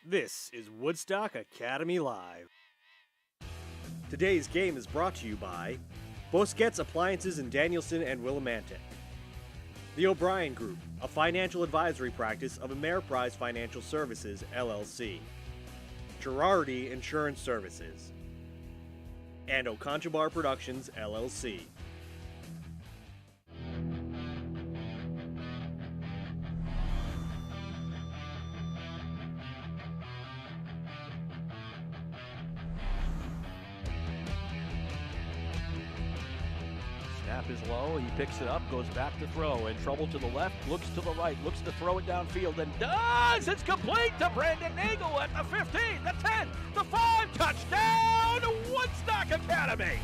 This is Woodstock Academy Live. Today's game is brought to you by Bosquet's Appliances in Danielson and Willimantic, The O'Brien Group, a financial advisory practice of Ameriprise Financial Services, LLC, Girardi Insurance Services, and Oconchabar Productions, LLC. Snap is low, he picks it up, goes back to throw, in trouble to the left, looks to the right, looks to throw it downfield, and does! It's complete to Brandon Nagel at the 15, the 10, the 5, touchdown, Woodstock Academy!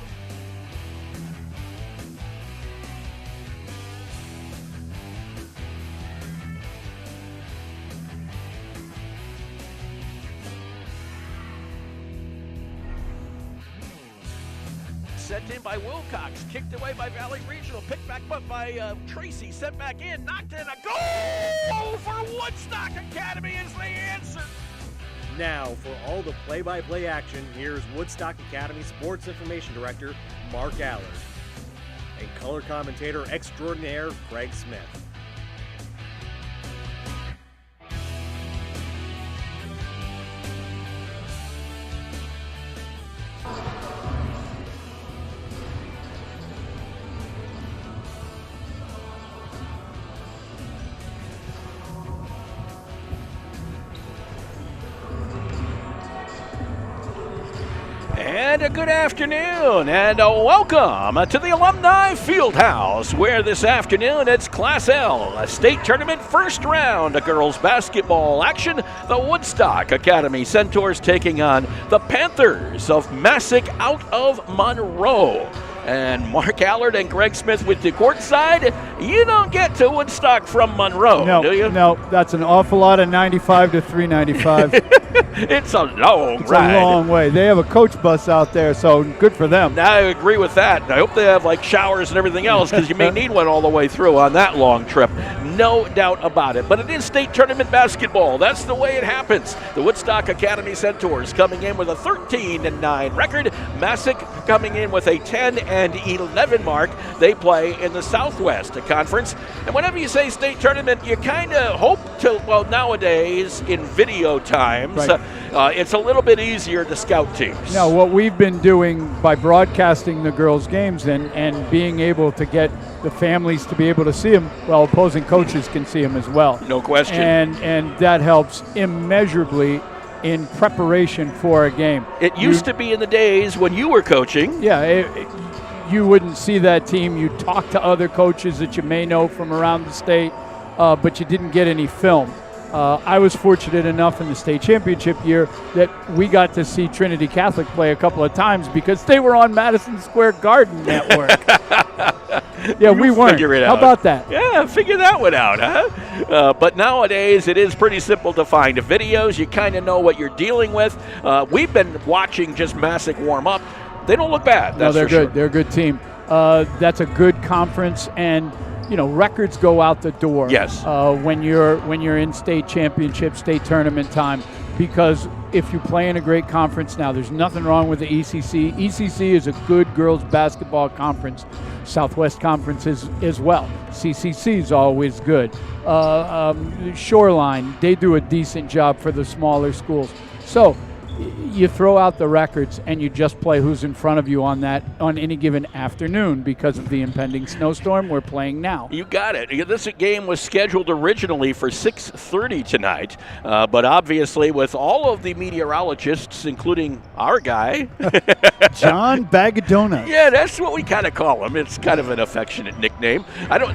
Sent in by Wilcox, kicked away by Valley Regional, picked back up by Tracy, sent back in, knocked in, a goal for Woodstock Academy is the answer. Now, for all the play-by-play action, here's Woodstock Academy Sports Information Director Mark Allard and color commentator extraordinaire Craig Smith. And a good afternoon, and a welcome to the Alumni Fieldhouse, where this afternoon it's Class L, a state tournament first round of girls basketball action. The Woodstock Academy Centaurs taking on the Panthers of Masuk out of Monroe. And Mark Allard and Greg Smith with the courtside. You don't get to Woodstock from Monroe, do you? No, that's an awful lot of 95 to 395. It's a long ride. It's a long way. They have a coach bus out there, so good for them. I agree with that. I hope they have like showers and everything else, because you may need one all the way through on that long trip. No doubt about it. But it is state tournament basketball. That's the way it happens. The Woodstock Academy Centaurs coming in with a 13-9 record. Masuk coming in with a 10-11 mark. They play in the Southwest Conference. And whenever you say state tournament, you kind of hope to, well, nowadays in video times, right, it's a little bit easier to scout teams. Now, what we've been doing by broadcasting the girls' games and being able to get the families to be able to see them, well, opposing coaches can see them as well. No question. And that helps immeasurably in preparation for a game. It used to be in the days when you were coaching. Yeah, you wouldn't see that team. You talk to other coaches that you may know from around the state, but you didn't get any film. I was fortunate enough in the state championship year that we got to see Trinity Catholic play a couple of times because they were on Madison Square Garden Network. Yeah, we weren't. How about that? Yeah, figure that one out, huh? But nowadays, it is pretty simple to find videos. You kind of know what you're dealing with. We've been watching just Masuk warm up. They don't look bad. No, they're good. Sure. They're a good team. That's a good conference, and you know, records go out the door. Yes. When you're in state championship, state tournament time, because if you play in a great conference now, there's nothing wrong with the ECC. ECC is a good girls basketball conference. Southwest Conference is as well. CCC is always good. Shoreline, they do a decent job for the smaller schools. So you throw out the records and you just play who's in front of you on any given afternoon. Because of the impending snowstorm we're playing now. You got it. This game was scheduled originally for 6:30 tonight, but obviously with all of the meteorologists, including our guy, John Bagadona. Yeah, that's what we kind of call him. It's kind of an affectionate nickname.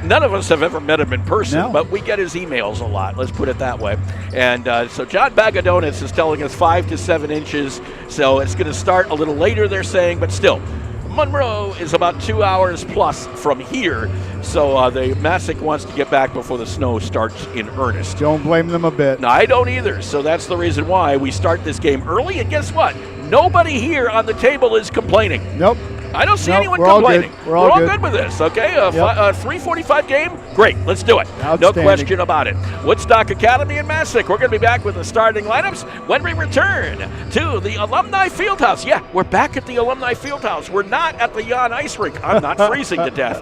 None of us have ever met him in person, no, but we get his emails a lot. Let's put it that way. And so John Bagadonis is telling us 5 to 7 inches, so it's going to start a little later, they're saying, but still, Monroe is about 2 hours plus from here, so the Masuk wants to get back before the snow starts in earnest. Don't blame them a bit. No, I don't either, so that's the reason why we start this game early, and guess what? Nobody here on the table is complaining. Nope. I don't see Nope, anyone we're complaining. All good. We're all good with this, okay? 3:45 game, Great, let's do it. No Outstanding. question about it. Woodstock Academy and Masuk. We're going to be back with the starting lineups when we return to the Alumni Fieldhouse. Yeah, we're back at the Alumni Fieldhouse. We're not at the Yon Ice Rink. I'm not freezing to death.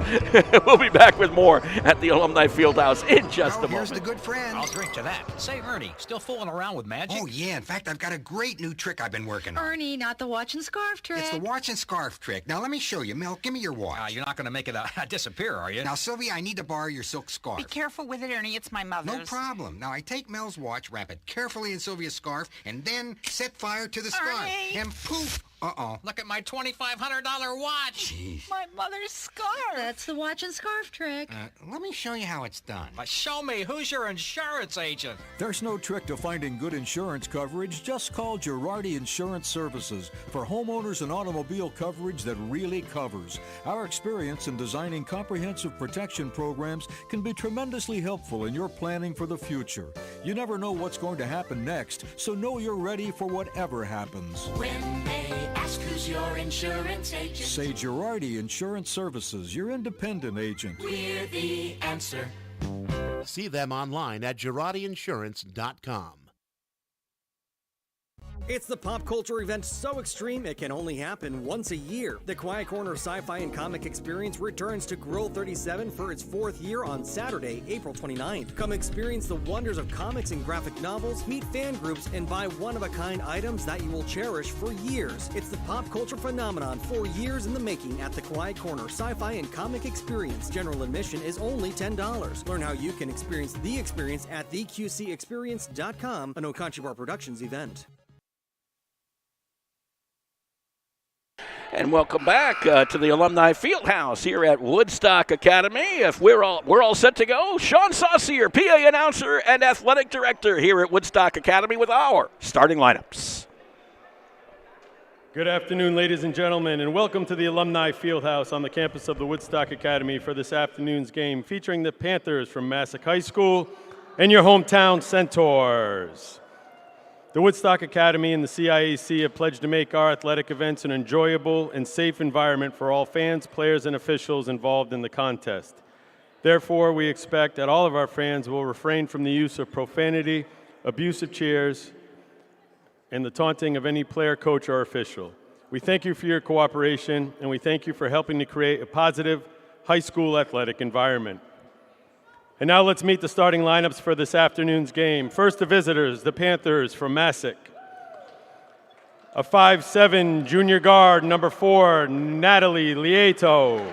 We'll be back with more at the Alumni Fieldhouse in just a moment. Here's the good friend. I'll drink to that. Say, Ernie, still fooling around with magic? Oh, yeah. In fact, I've got a great new trick I've been working on. Ernie, not the watch and scarf trick. It's the watch and scarf trick. Now, let me show you. Mel, give me your watch. You're not going to make it disappear, are you? Now, Sylvia, I need to borrow your silk scarf. Be careful with it, Ernie. It's my mother's. No problem. Now, I take Mel's watch, wrap it carefully in Sylvia's scarf, and then set fire to the scarf. Ernie! And poof! Uh-oh. Look at my $2,500 watch. Jeez. My mother's scarf. That's the watch and scarf trick. Let me show you how it's done. Show me. Who's your insurance agent? There's no trick to finding good insurance coverage. Just call Girardi Insurance Services for homeowners and automobile coverage that really covers. Our experience in designing comprehensive protection programs can be tremendously helpful in your planning for the future. You never know what's going to happen next, so know you're ready for whatever happens. When they ask who's your insurance agent, Say Girardi Insurance Services, your independent agent. we're the answer. See them online at GirardiInsurance.com. It's the pop culture event so extreme it can only happen once a year. The Quiet Corner Sci-Fi and Comic Experience returns to Grill 37 for its 4th year on Saturday, April 29th. Come experience the wonders of comics and graphic novels, meet fan groups, and buy one-of-a-kind items that you will cherish for years. It's the pop culture phenomenon 4 years in the making at the Quiet Corner Sci-Fi and Comic Experience. General admission is only $10. Learn how you can experience the experience at theqcexperience.com, an Okanchi Bar Productions event. And welcome back to the Alumni Fieldhouse here at Woodstock Academy. If we're all set to go, Sean Saucier, PA announcer and athletic director here at Woodstock Academy with our starting lineups. Good afternoon, ladies and gentlemen, and welcome to the Alumni Fieldhouse on the campus of the Woodstock Academy for this afternoon's game featuring the Panthers from Masuk High School and your hometown Centaurs. The Woodstock Academy and the CIAC have pledged to make our athletic events an enjoyable and safe environment for all fans, players, and officials involved in the contest. Therefore, we expect that all of our fans will refrain from the use of profanity, abusive cheers, and the taunting of any player, coach, or official. We thank you for your cooperation, and we thank you for helping to create a positive high school athletic environment. And now let's meet the starting lineups for this afternoon's game. First, the visitors, the Panthers from Masuk. A 5'7" junior guard, number 4, Natalie Lieto.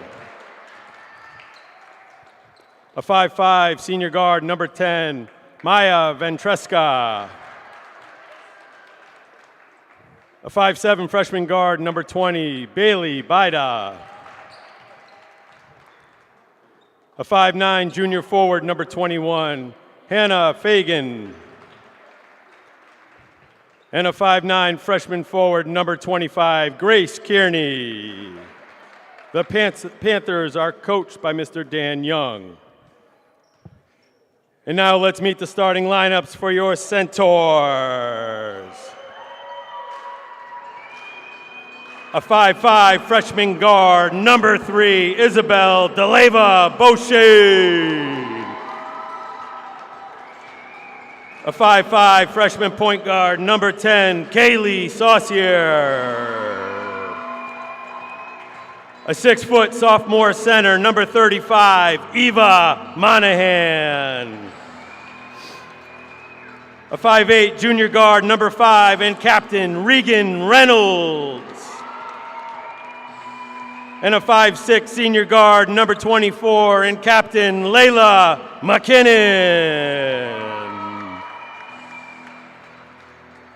A 5'5" senior guard, number 10, Maya Ventresca. A 5'7" freshman guard, number 20, Bailey Baida. A 5'9" junior forward, number 21, Hannah Fagan. And a 5'9" freshman forward, number 25, Grace Kearney. The Panthers are coached by Mr. Dan Young. And now let's meet the starting lineups for your Centaurs. A 5'5" freshman guard, number 3, Isabel DeLeva Boucher. A 5'5" freshman point guard, number 10, Kaylee Saucier. A 6-foot sophomore center, number 35, Eva Monahan. A 5'8" junior guard, number 5, and captain, Regan Reynolds. And a 5'6" senior guard, number 24, and captain, Layla McKinnon.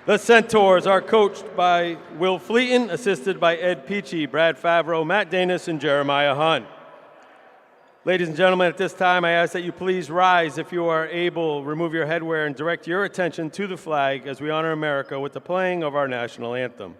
The Centaurs are coached by Will Fleeton, assisted by Ed Peachy, Brad Favreau, Matt Danis, and Jeremiah Hunt. Ladies and gentlemen, at this time, I ask that you please rise if you are able, remove your headwear, and direct your attention to the flag as we honor America with the playing of our national anthem.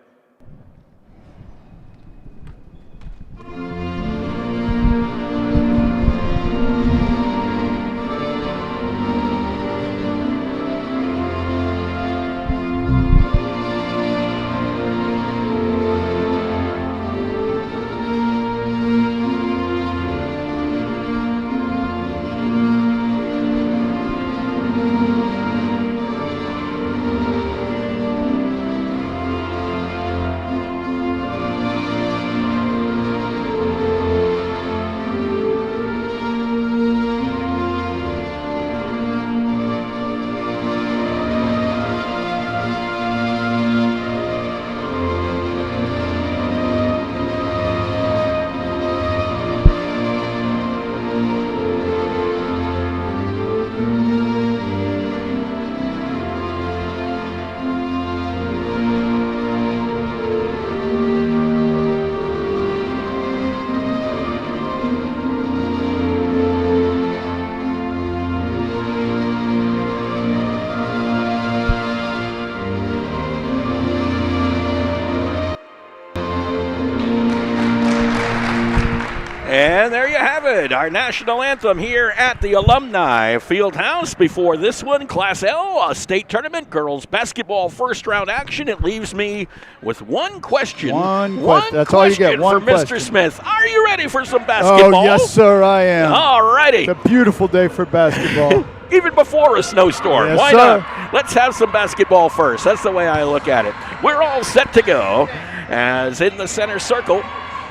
11, our national anthem here at the Alumni Fieldhouse. Before this one, Class L, a state tournament, girls basketball first round action. It leaves me with one question. One question. That's all you get. One for question. Mr. Smith. Are you ready for some basketball? Oh, yes, sir, I am. All righty. It's a beautiful day for basketball. Even before a snowstorm. Yes, Why sir. not? Let's have some basketball first. That's the way I look at it. We're all set to go, as in the center circle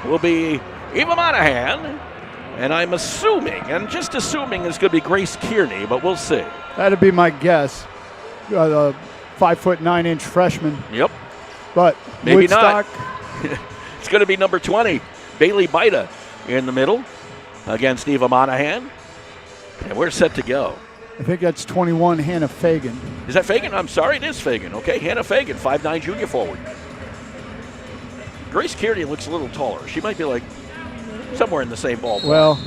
will be Eva Monahan, and I'm assuming, and just assuming, is going to be Grace Kearney, but we'll see. That'd be my guess. The 5'9" freshman. Yep. But Maybe Woodstock. not. It's going to be number 20, Bailey Bida, in the middle against Eva Monahan, and we're set to go. I think that's 21, Hannah Fagan. Is that Fagan? I'm sorry, it is Fagan. Okay, Hannah Fagan, 5'9" junior forward. Grace Kearney looks a little taller. She might be like somewhere in the same ballpark. Well,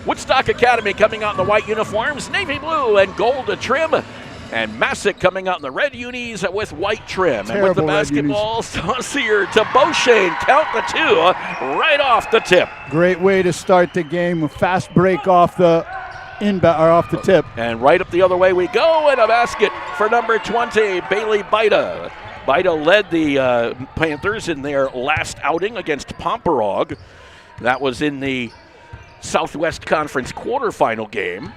Woodstock Academy coming out in the white uniforms, navy blue and gold trim. And Masuk coming out in the red unis with white trim. And with the basketball, Saucier to Beauchene. Count the two right off the tip. Great way to start the game. A fast break off the off the tip. And right up the other way we go, and a basket for number 20, Bailey Bida. Bida led the Panthers in their last outing against Pomperog. That was in the Southwest Conference quarterfinal game.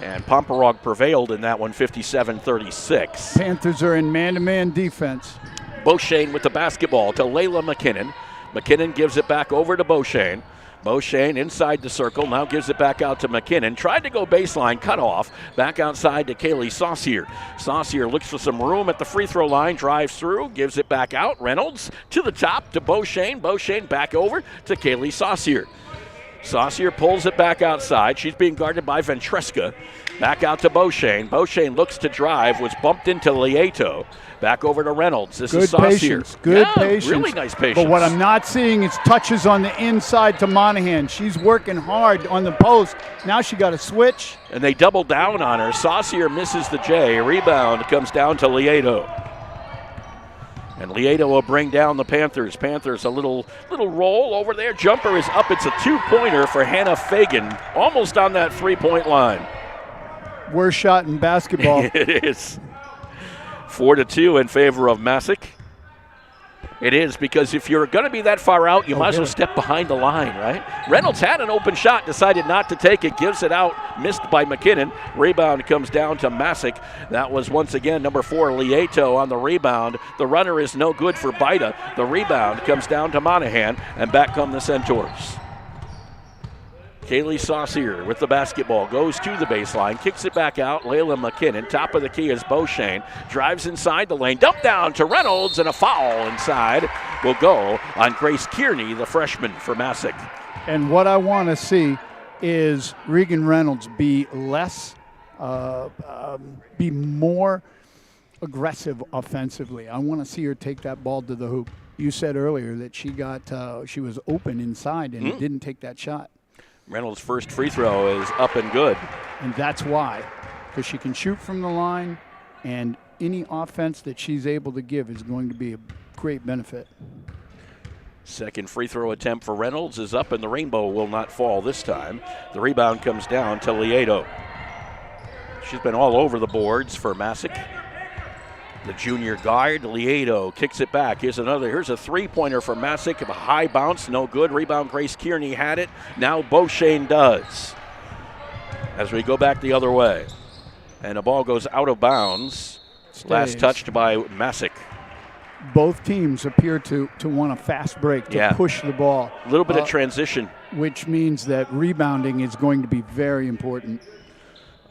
And Pomperog prevailed in that one, 57-36. Panthers are in man-to-man defense. Beauchene with the basketball to Layla McKinnon. McKinnon gives it back over to Beauchene. Beauchene inside the circle, now gives it back out to McKinnon. Tried to go baseline, cut off. Back outside to Kaylee Saucier. Saucier looks for some room at the free throw line, drives through, gives it back out. Reynolds to the top to Beauchene. Beauchene back over to Kaylee Saucier. Saucier pulls it back outside. She's being guarded by Ventresca. Back out to Beauchene. Beauchene looks to drive, was bumped into Lieto. Back over to Reynolds. This is Saucier. Patience. Good patience. Really nice patience. But what I'm not seeing is touches on the inside to Monahan. She's working hard on the post. Now she got a switch. And they double down on her. Saucier misses the J. Rebound comes down to Lieto. And Lieto will bring down the Panthers. Panthers a little roll over there. Jumper is up. It's a two-pointer for Hannah Fagan. Almost on that three-point line. Worst shot in basketball. It is. 4-2 in favor of Masuk. It is, because if you're going to be that far out, you might as well step behind the line, right? Reynolds had an open shot, decided not to take it, gives it out, missed by McKinnon. Rebound comes down to Masuk. That was once again number 4, Lieto on the rebound. The runner is no good for Bida. The rebound comes down to Monahan, and back come the Centaurs. Kaylee Saucier with the basketball, goes to the baseline, kicks it back out. Layla McKinnon, top of the key is Beauchene, drives inside the lane, dump down to Reynolds, and a foul inside will go on Grace Kearney, the freshman for Masuk. And what I want to see is Regan Reynolds be be more aggressive offensively. I want to see her take that ball to the hoop. You said earlier that she was open inside and didn't take that shot. Reynolds' first free throw is up and good. And that's why, because she can shoot from the line, and any offense that she's able to give is going to be a great benefit. Second free throw attempt for Reynolds is up, and the rainbow will not fall this time. The rebound comes down to Lieto. She's been all over the boards for Masuk. The junior guard, Lieto, kicks it back. Here's a three-pointer for Masuk. A high bounce, no good. Rebound, Grace Kearney had it. Now Beauchene does. As we go back the other way. And the ball goes out of bounds. Last touched by Masuk. Both teams appear to want a fast break, to push the ball. A little bit of transition. Which means that rebounding is going to be very important.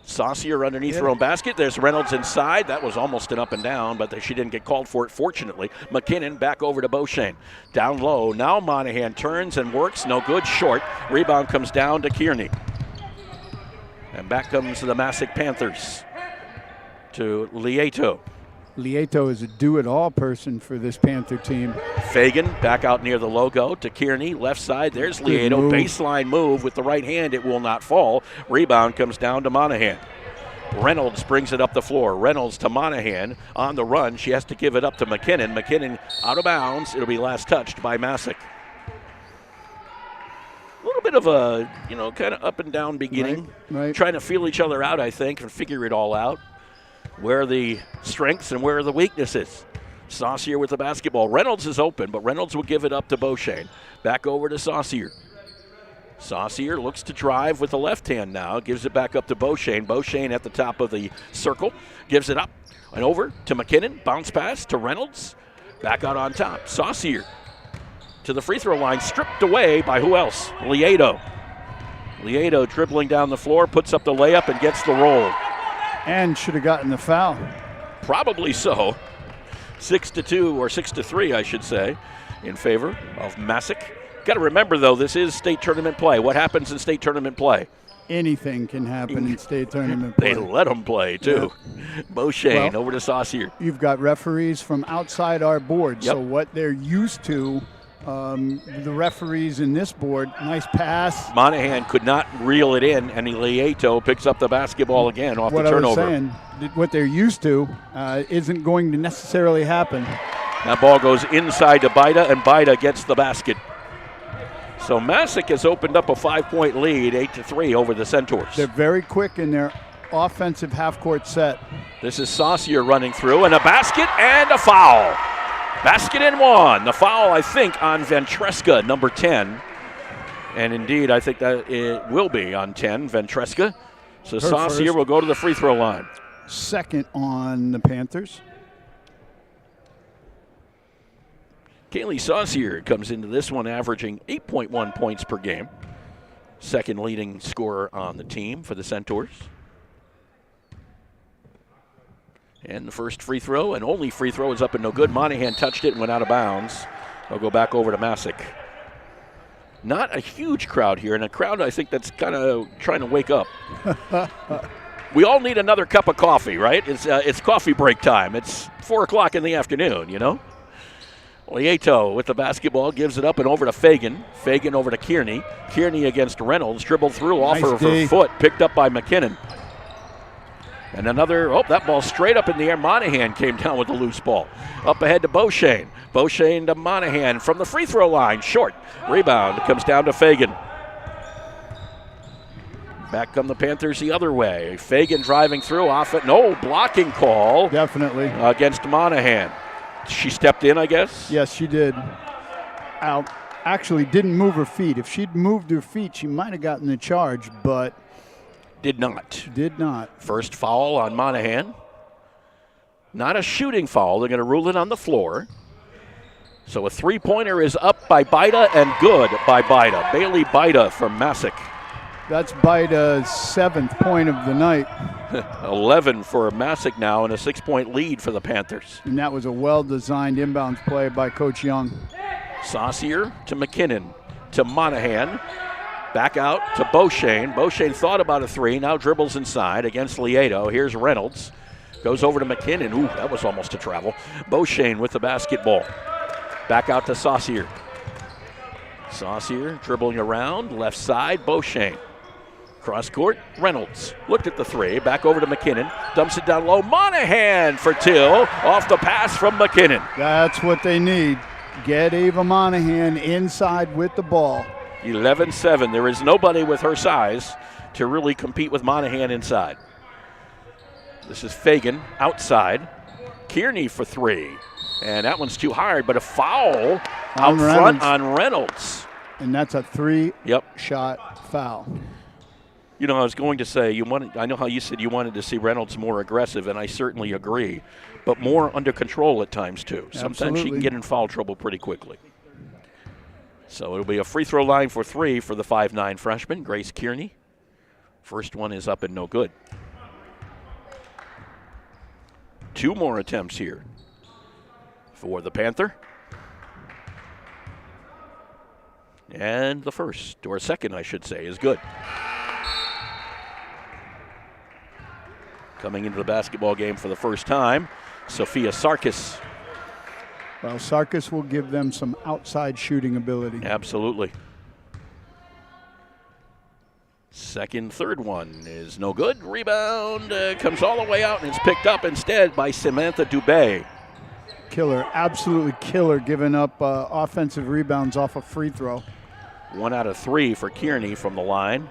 Saucier underneath her own basket. There's Reynolds inside. That was almost an up and down, but she didn't get called for it, fortunately. McKinnon back over to Beauchene. Down low. Now Monahan turns and works. No good. Short. Rebound comes down to Kearney. And back comes the Masuk Panthers to Lieto. Lieto is a do-it-all person for this Panther team. Fagan back out near the logo to Kearney. Left side, there's Lieto. Baseline move with the right hand. It will not fall. Rebound comes down to Monahan. Reynolds brings it up the floor. Reynolds to Monahan on the run. She has to give it up to McKinnon. McKinnon out of bounds. It'll be last touched by Masuk. A little bit of a, kind of up and down beginning. Right. Trying to feel each other out, I think, and figure it all out. Where are the strengths and where are the weaknesses? Saucier with the basketball. Reynolds is open, but Reynolds will give it up to Beauchene. Back over to Saucier. Saucier looks to drive with the left hand now. Gives it back up to Beauchene. Beauchene at the top of the circle. Gives it up and over to McKinnon. Bounce pass to Reynolds. Back out on top. Saucier to the free throw line. Stripped away by who else? Lieto. Lieto dribbling down the floor. Puts up the layup and gets the roll. And should have gotten the foul. Probably so. 6-2, or 6-3, I should say, in favor of Masuk. Got to remember, though, this is state tournament play. What happens in state tournament play? Anything can happen in state tournament play. They let them play, too. Yeah. Beauchene over to Saucier. You've got referees from outside our board, so what they're used to, the referees in this board, nice pass. Monahan could not reel it in, and Lieto picks up the basketball again off the turnover. What I was saying, what they're used to isn't going to necessarily happen. That ball goes inside to Baida, and Baida gets the basket. So Masuk has opened up a 5-point lead, 8-3 over the Centaurs. They're very quick in their offensive half-court set. This is Saucier running through, and a basket and a foul. Basket and one. The foul, I think, on Ventresca, number 10. And indeed, I think that it will be on 10, Ventresca. So Saucier will go to the free throw line. Second on the Panthers. Kaylee Saucier comes into this one averaging 8.1 points per game. Second leading scorer on the team for the Centaurs. And the first free throw, and only free throw, is up and no good. Monahan touched it and went out of bounds. They'll go back over to Masuk. Not a huge crowd here, and a crowd I think that's kind of trying to wake up. We all need another cup of coffee, right? It's coffee break time. It's 4 o'clock in the afternoon, Lieto with the basketball, gives it up and over to Fagan. Fagan over to Kearney. Kearney against Reynolds, dribbled through off of her foot, picked up by McKinnon. And another, that ball straight up in the air. Monahan came down with the loose ball. Up ahead to Beauchene. Beauchene to Monahan from the free throw line. Short. Rebound comes down to Fagan. Back come the Panthers the other way. Fagan driving through off it. No blocking call. Definitely. Against Monahan. She stepped in, I guess? Yes, she did. Actually didn't move her feet. If she'd moved her feet, she might have gotten the charge, but did not. Did not. First foul on Monahan. Not a shooting foul. They're going to rule it on the floor. So a three-pointer is up by Baida and good by Baida. Bailey Baida from Masuk. That's Baida's 7th point of the night. 11 for Masuk now and a 6-point lead for the Panthers. And that was a well-designed inbounds play by Coach Young. Saucier to McKinnon to Monahan. Back out to Beauchene. Beauchene thought about a three, now dribbles inside against Lieto. Here's Reynolds. Goes over to McKinnon. Ooh, that was almost a travel. Beauchene with the basketball. Back out to Saucier. Saucier dribbling around, left side, Beauchene. Cross court, Reynolds looked at the three, back over to McKinnon, dumps it down low. Monahan for two, off the pass from McKinnon. That's what they need. Get Ava Monahan inside with the ball. 11-7. There is nobody with her size to really compete with Monahan inside. This is Fagan outside. Kearney for three. And that one's too hard, but a foul out front on Reynolds. And that's a three-shot foul. I was going to say, I know how you said you wanted to see Reynolds more aggressive, and I certainly agree, but more under control at times, too. Sometimes she can get in foul trouble pretty quickly. So it'll be a free throw line for three for the 5'9 freshman, Grace Kearney. First one is up and no good. 2 more attempts here for the Panther. And the first, or second, I should say, is good. Coming into the basketball game for the first time, Sophia Sarkis. Well, Sarkis will give them some outside shooting ability. Absolutely. Second, third one is no good. Rebound comes all the way out, and it's picked up instead by Samantha Dubé. Killer, absolutely killer, giving up offensive rebounds off a free throw. 1 out of 3 for Kearney from the line.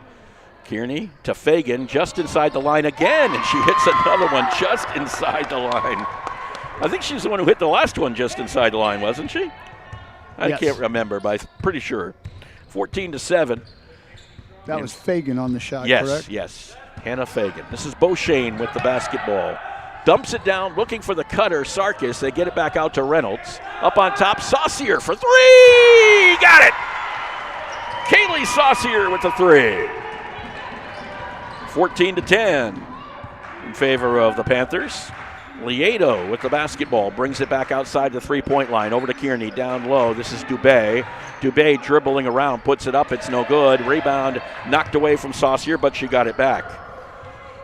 Kearney to Fagan, just inside the line again, and she hits another one just inside the line. I think she's the one who hit the last one just inside the line, wasn't she? I Yes. can't remember, but I'm pretty sure. 14-7. That was Fagan on the shot, Yes, correct? yes. Hannah Fagan. This is Beauchesne with the basketball. Dumps it down, looking for the cutter, Sarkis. They get it back out to Reynolds. Up on top, Saucier for 3! Got it! Kaylee Saucier with the 3. 14-10 in favor of the Panthers. Lieto with the basketball brings it back outside the three-point line. Over to Kearney, down low. This is Dubé. Dubé dribbling around, puts it up. It's no good. Rebound knocked away from Saucier, but she got it back.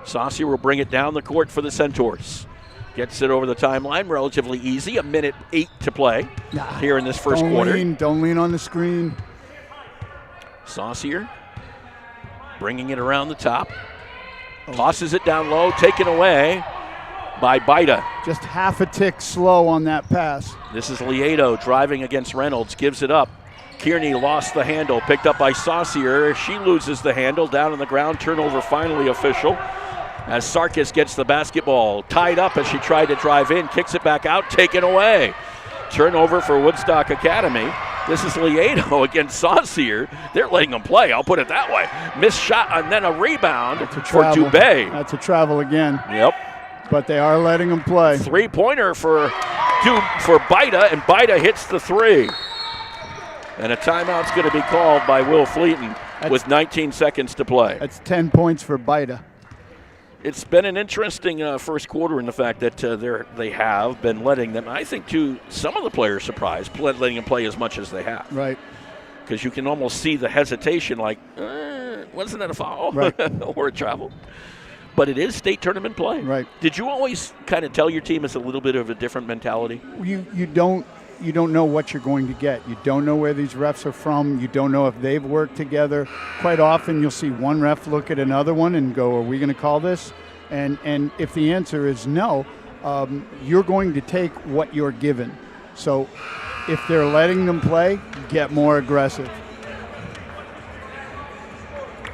Saucier will bring it down the court for the Centaurs. Gets it over the timeline, relatively easy. 1:08 to play here in this first quarter. Don't lean on the screen. Saucier bringing it around the top. Tosses it down low, taken away by Baida. Just half a tick slow on that pass. This is Lieto driving against Reynolds, gives it up. Kearney lost the handle, picked up by Saucier. She loses the handle, down on the ground, turnover finally official. As Sarkis gets the basketball, tied up as she tried to drive in, kicks it back out, taken away. Turnover for Woodstock Academy. This is Lieto against Saucier. They're letting them play, I'll put it that way. Missed shot and then a rebound for Dubé. That's a travel again. Yep. But they are letting them play. Three-pointer for Baida, and Baida hits the 3. And a timeout's going to be called by Will Fleeton with 19 seconds to play. That's 10 points for Baida. It's been an interesting first quarter in the fact that they have been letting them, I think, too, some of the players surprised, letting them play as much as they have. Right. Because you can almost see the hesitation like, wasn't that a foul? Right. Or a travel? But it is state tournament play. Right. Did you always kind of tell your team it's a little bit of a different mentality? You don't know what you're going to get. You don't know where these refs are from. You don't know if they've worked together. Quite often you'll see one ref look at another one and go, are we going to call this? And if the answer is no, you're going to take what you're given. So if they're letting them play, get more aggressive.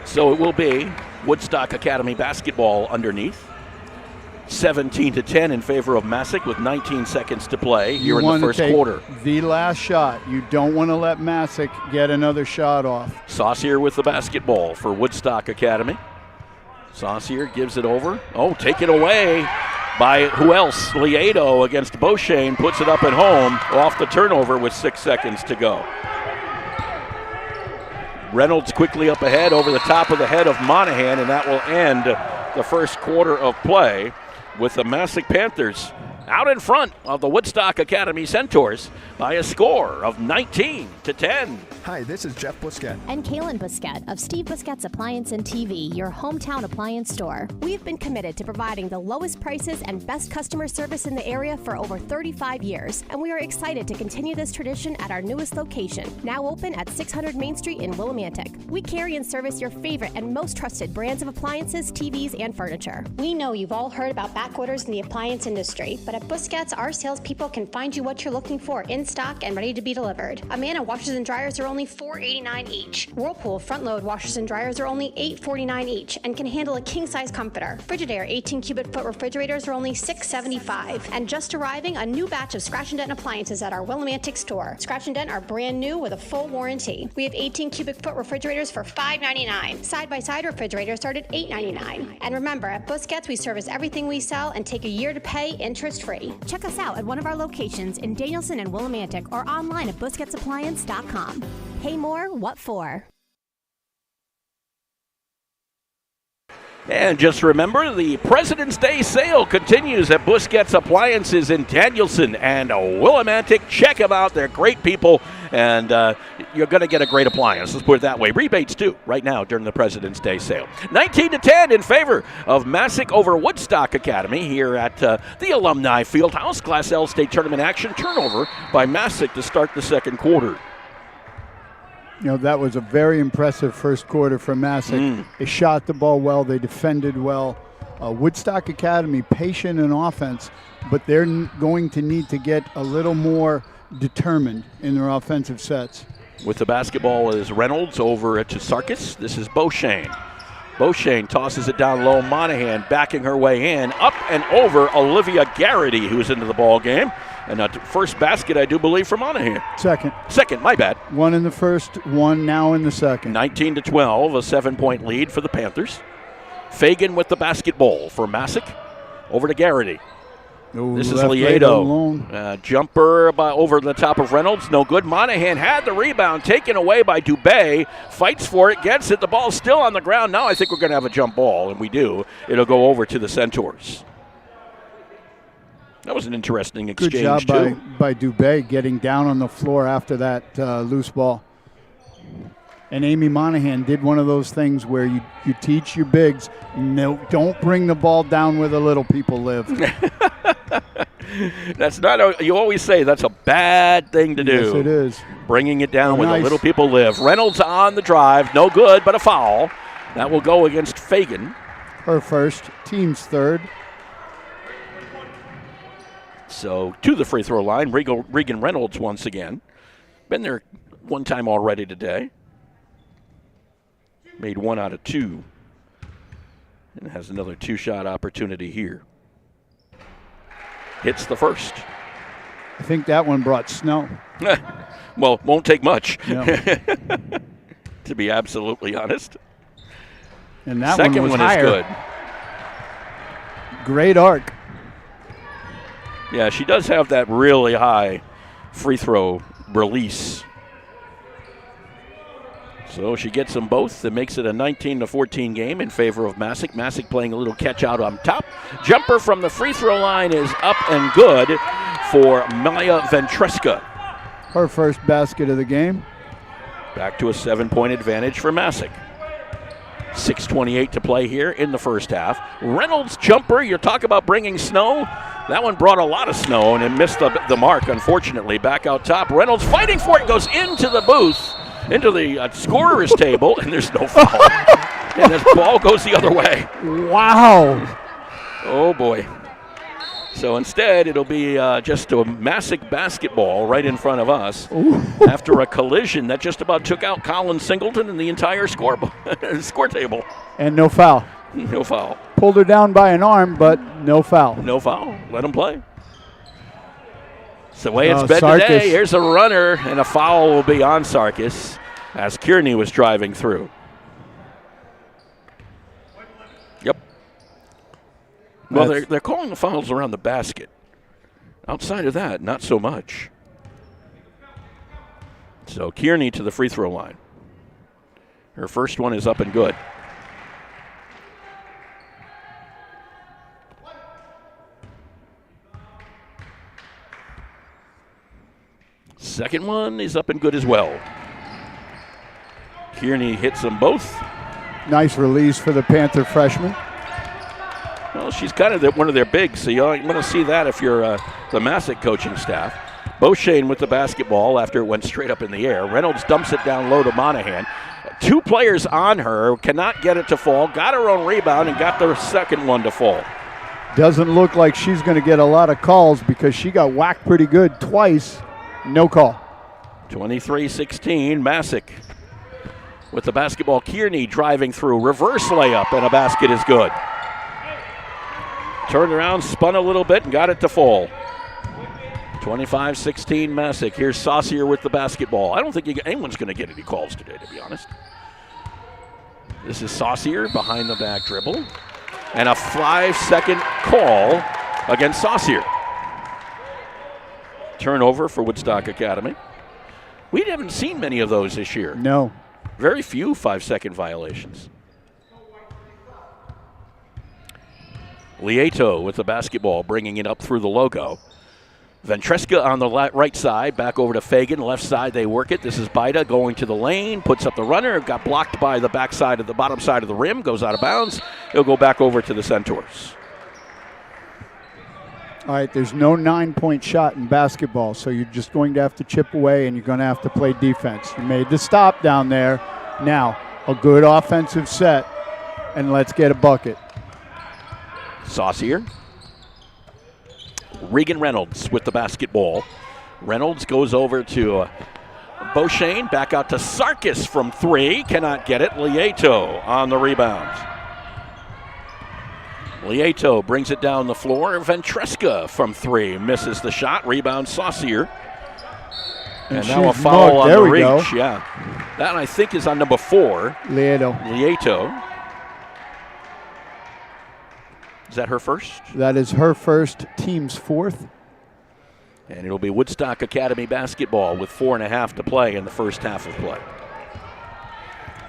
So it will be Woodstock Academy basketball underneath. 17-10 in favor of Masuk with 19 seconds to play here in the first quarter. The last shot. You don't want to let Masuk get another shot off. Saucier with the basketball for Woodstock Academy. Saucier gives it over. Oh, taken away by who else? Lieto against Beauchesne, puts it up and home off the turnover with 6 seconds to go. Reynolds quickly up ahead over the top of the head of Monahan, and that will end the first quarter of play with the Masuk Panthers out in front of the Woodstock Academy Centaurs by a score of 19-10. Hi, this is Jeff Busquet. And Kaylin Busquet of Steve Busquet's Appliance and TV, your hometown appliance store. We've been committed to providing the lowest prices and best customer service in the area for over 35 years, and we are excited to continue this tradition at our newest location, now open at 600 Main Street in Willimantic. We carry and service your favorite and most trusted brands of appliances, TVs, and furniture. We know you've all heard about back orders in the appliance industry, but at Busquets, our salespeople can find you what you're looking for in stock and ready to be delivered. Amana washers and dryers are only $4.89 each. Whirlpool front-load washers and dryers are only $8.49 each and can handle a king-size comforter. Frigidaire 18-cubic-foot refrigerators are only $6.75. And just arriving, a new batch of Scratch and Dent appliances at our Willimantic store. Scratch and Dent are brand new with a full warranty. We have 18-cubic-foot refrigerators for $5.99. Side-by-side refrigerators start at $8.99. And remember, at Busquets, we service everything we sell and take a year to pay interest-free. Check us out at one of our locations in Danielson and Willimantic or online at BusquetsAppliance.com. Pay more, what for? And just remember, the President's Day sale continues at Busquets Appliances in Danielson and Willimantic. Check them out. They're great people, and you're going to get a great appliance. Let's put it that way. Rebates, too, right now during the President's Day sale. 19-10 in favor of Masuk over Woodstock Academy here at the Alumni Fieldhouse. Class L State Tournament action. Turnover by Masuk to start the second quarter. You know, that was a very impressive first quarter for Masuk. They shot the ball well. They defended well. Woodstock Academy, patient in offense, but they're going to need to get a little more determined in their offensive sets. with the basketball is Reynolds over to Sarkis. This is Beauchene. Beauchene tosses it down low. Monahan backing her way in, up and over Olivia Garrity, who's into the ball game. And a first basket, I do believe, for Monahan. Second, my bad. One in the first, one now in the second. 19-12, a 7-point lead for the Panthers. Fagan with the basketball for Masuk. Over to Garrity. Ooh, this is left leg Lieto. alone. Jumper over the top of Reynolds. No good. Monahan had the rebound taken away by Dubé. Fights for it. Gets it. The ball's still on the ground. Now I think we're going to have a jump ball, and we do. It'll go over to the Centaurs. That was an interesting exchange, Good job too. by Dubé getting down on the floor after that loose ball. And Amy Monahan did one of those things where you teach your bigs, no, don't bring the ball down where the little people live. That's not you always say that's a bad thing to do. Yes, it is. Bringing it down where Nice. the little people live. Reynolds on the drive. No good, but a foul. That will go against Fagan. Her first, team's third. So to the free throw line, Regan Reynolds once again. Been there one time already today. Made 1 out of 2. And has another 2-shot opportunity here. Hits the first. I think that one brought snow. Well, won't take much, No. to be absolutely honest. And that Second one was one higher. is good. Great arc. Yeah, she does have that really high free throw release. So she gets them both. That makes it a 19-14 game in favor of Masuk. Masuk playing a little catch out on top. Jumper from the free throw line is up and good for Maya Ventresca. Her first basket of the game. Back to a 7-point advantage for Masuk. 6:28 to play here in the first half. Reynolds jumper, you talk about bringing snow. That one brought a lot of snow and it missed the mark, unfortunately. Back out top. Reynolds fighting for it, goes into the booth, into the scorer's table, and there's no foul. And the ball goes the other way. Wow. Oh, boy. So instead, it'll be just a Masuk basketball right in front of us after a collision that just about took out Colin Singleton and the entire score table. And no foul. No foul. Pulled her down by an arm, but no foul. No foul. Let him play. It's the way it's been Sarkis. today. Here's a runner, and a foul will be on Sarkis as Kearney was driving through. Yep. Well, they're calling the fouls around the basket. Outside of that, not so much. So Kearney to the free throw line. Her first one is up and good. Second one is up and good as well. Kearney hits them both. Nice release for the Panther freshman. Well, she's kind of one of their bigs, so you want to see that if you're the Masuk coaching staff. Beauchene with the basketball after it went straight up in the air. Reynolds dumps it down low to Monahan. 2 players on her, cannot get it to fall. Got her own rebound and got the second one to fall. Doesn't look like she's going to get a lot of calls because she got whacked pretty good twice. No call. 23-16, Masuk with the basketball. Kearney driving through. Reverse layup, and a basket is good. Turned around, spun a little bit, and got it to fall. 25-16, Masuk. Here's Saucier with the basketball. I don't think anyone's going to get any calls today, to be honest. This is Saucier behind the back dribble. And a 5-second call against Saucier. Turnover for Woodstock Academy. We haven't seen many of those this year. No. Very few 5-second violations. Lieto with the basketball, bringing it up through the logo. Ventresca on the right side, back over to Fagan. Left side, they work it. This is Baida going to the lane, puts up the runner. Got blocked by the backside of the bottom side of the rim, goes out of bounds. It'll go back over to the Centaurs. All right, there's no 9-point shot in basketball, so you're just going to have to chip away and you're going to have to play defense. You made the stop down there. Now, a good offensive set, and let's get a bucket. Saucier. Regan Reynolds with the basketball. Reynolds goes over to Beauchene back out to Sarkis from 3. Cannot get it. Lieto on the rebound. Lieto brings it down the floor. Ventresca from 3. Misses the shot. Rebound Saucier. And now a foul on the reach. Go. Yeah. That, I think, is on number 4. Lieto. Is that her first? That is her first, team's 4th. And it'll be Woodstock Academy basketball with 4.5 to play in the first half of play.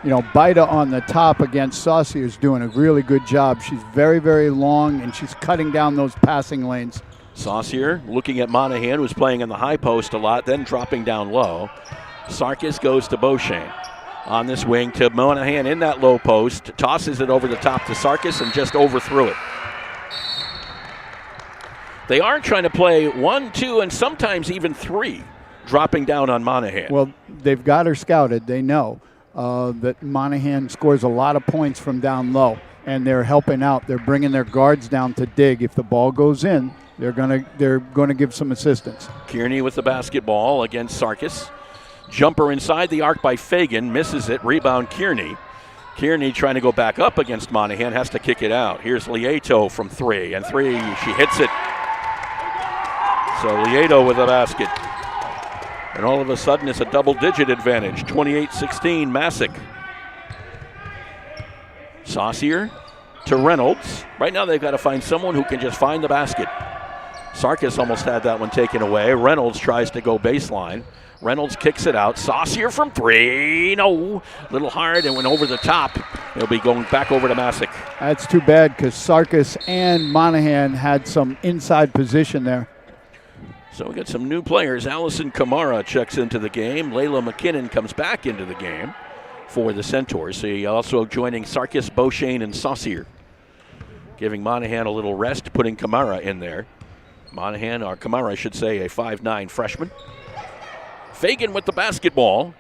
You know, Baida on the top against Saucier is doing a really good job. She's very, very long, and she's cutting down those passing lanes. Saucier looking at Monahan, who's playing in the high post a lot, then dropping down low. Sarkis goes to Beauchene. On this wing to Monahan in that low post. Tosses it over the top to Sarkis and just overthrew it. They are trying to play 1, 2, and sometimes even 3, dropping down on Monahan. Well, they've got her scouted. They know that Monahan scores a lot of points from down low, and they're helping out. They're bringing their guards down to dig. If the ball goes in, they're gonna give some assistance. Kearney with the basketball against Sarkis. Jumper inside the arc by Fagan, misses it. Rebound Kearney. Kearney trying to go back up against Monahan, has to kick it out. Here's Lieto from 3, and 3, she hits it. So Lieto with the basket. And all of a sudden it's a double-digit advantage, 28-16 Masuk. Saucier to Reynolds. Right now they've got to find someone who can just find the basket. Sarkis almost had that one taken away. Reynolds tries to go baseline. Reynolds kicks it out. Saucier from 3. No. Little hard and went over the top. It'll be going back over to Masuk. That's too bad because Sarkis and Monahan had some inside position there. So we got some new players. Allison Kamara checks into the game. Layla McKinnon comes back into the game for the Centaurs. So also joining Sarkis, Beauchene, and Saucier. Giving Monahan a little rest, putting Kamara in there. Monahan, or Kamara I should say, a 5'9 freshman. Fagan with the basketball.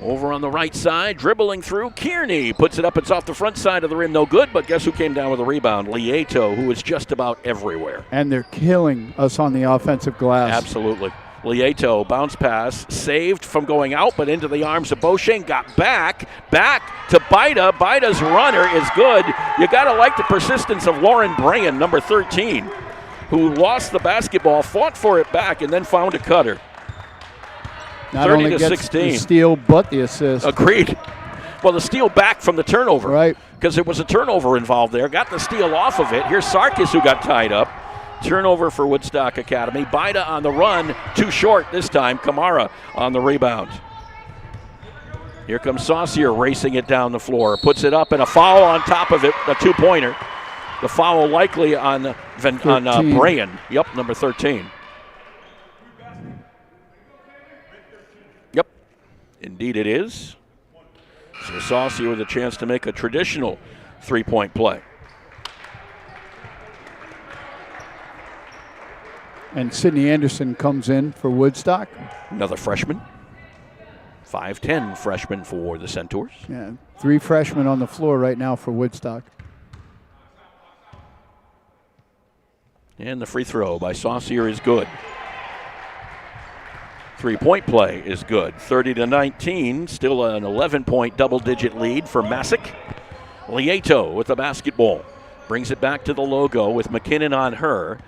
Over on the right side, dribbling through. Kearney puts it up. It's off the front side of the rim. No good, but guess who came down with a rebound? Lieto, who is just about everywhere. And they're killing us on the offensive glass. Absolutely. Lieto, bounce pass, saved from going out, but into the arms of Beauchene. Got back to Baida. Baida's runner is good. You got to like the persistence of Lauren Brayan, number 13, who lost the basketball, fought for it back, and then found a cutter. Not only gets 16. The steal, but the assist. Agreed. Well, the steal back from the turnover. Right. Because there was a turnover involved there. Got the steal off of it. Here's Sarkis, who got tied up. Turnover for Woodstock Academy. Baida on the run. Too short this time. Kamara on the rebound. Here comes Saucier racing it down the floor. Puts it up and a foul on top of it. A two-pointer. The foul likely on Brayan. Yep, number 13. Indeed it is. So Saucier with a chance to make a traditional three-point play. And Sydney Anderson comes in for Woodstock. Another freshman. 5'10 freshman for the Centaurs. Yeah, 3 freshmen on the floor right now for Woodstock. And the free throw by Saucier is good. Three-point play is good. 30-19, still an 11-point double-digit lead for Masuk. Lieto with the basketball. Brings it back to the logo with McKinnon on her.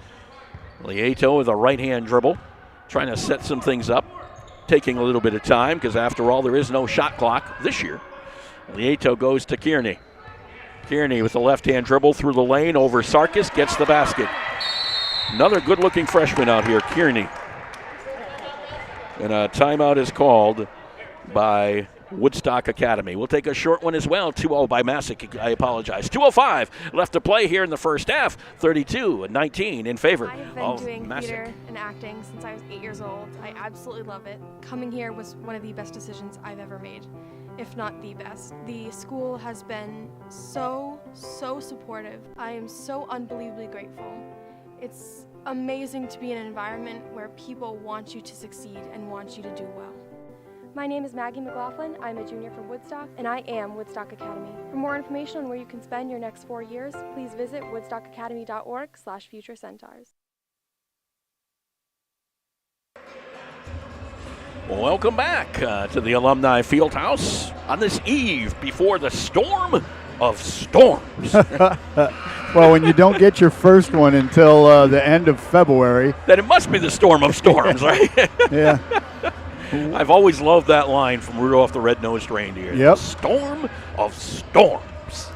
Lieto with a right-hand dribble. Trying to set some things up. Taking a little bit of time because, after all, there is no shot clock this year. Lieto goes to Kearney. Kearney with the left-hand dribble through the lane over Sarkis. Gets the basket. Another good-looking freshman out here, Kearney. And a timeout is called by Woodstock Academy. We'll take a short one as well. 2-0 by Masuk. I apologize. 2:05 left to play here in the first half. 32-19 in favor of Masuk. I've been doing theater and acting since I was 8 years old. I absolutely love it. Coming here was one of the best decisions I've ever made, if not the best. The school has been so supportive. I am so unbelievably grateful. It's amazing to be in an environment where people want you to succeed and want you to do well. My name is Maggie McLaughlin. I'm a junior from Woodstock, and I am Woodstock Academy. For more information on where you can spend your next 4 years, please visit woodstockacademy.org/future centaurs. Welcome back to the Alumni Fieldhouse on this eve before the storm of storms. Well, when you don't get your first one until the end of February, then it must be the storm of storms, right? Yeah. I've always loved that line from Rudolph the Red-Nosed Reindeer. Yep. Storm of storms.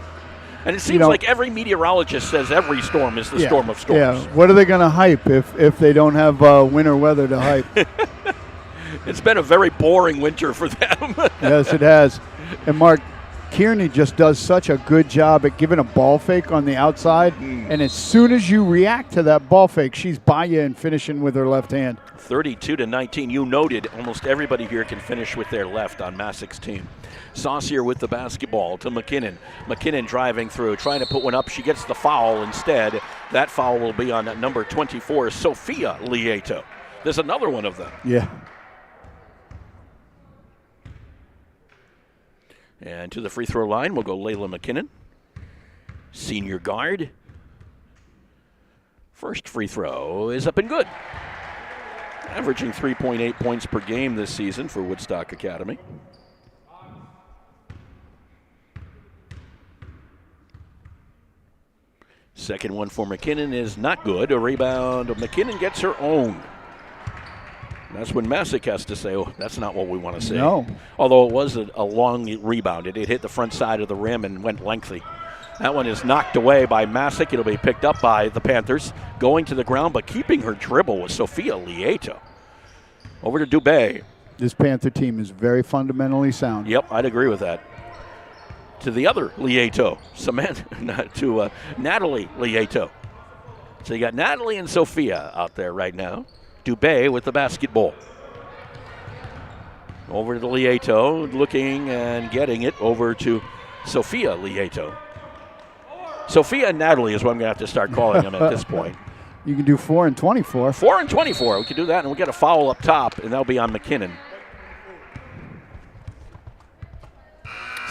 And it seems like every meteorologist says every storm is the storm of storms. Yeah. What are they going to hype if they don't have winter weather to hype? It's been a very boring winter for them. Yes, it has. And Mark, Kearney just does such a good job at giving a ball fake on the outside. And as soon as you react to that ball fake, she's by you and finishing with her left hand. 32-19. You noted almost everybody here can finish with their left on Masuk's team. Saucier with the basketball to McKinnon. McKinnon driving through, trying to put one up. She gets the foul instead. That foul will be on number 24, Sophia Lieto. There's another one of them. Yeah. And to the free throw line will go Layla McKinnon, senior guard. First free throw is up and good. Averaging 3.8 points per game this season for Woodstock Academy. Second one for McKinnon is not good. A rebound. McKinnon gets her own. That's when Masuk has to say, oh, that's not what we want to see. No. Although it was a long rebound. It hit the front side of the rim and went lengthy. That one is knocked away by Masuk. It'll be picked up by the Panthers. Going to the ground, but keeping her dribble was Sophia Lieto. Over to Dubé. This Panther team is very fundamentally sound. Yep, I'd agree with that. To the other Lieto, to Natalie Lieto. So you got Natalie and Sophia out there right now. Dubé with the basketball. Over to Lieto, looking and getting it over to Sophia Lieto. Sophia and Natalie is what I'm going to have to start calling them at this point. You can do 4 and 24. 4 and 24. We can do that, and we'll get a foul up top, and that'll be on McKinnon.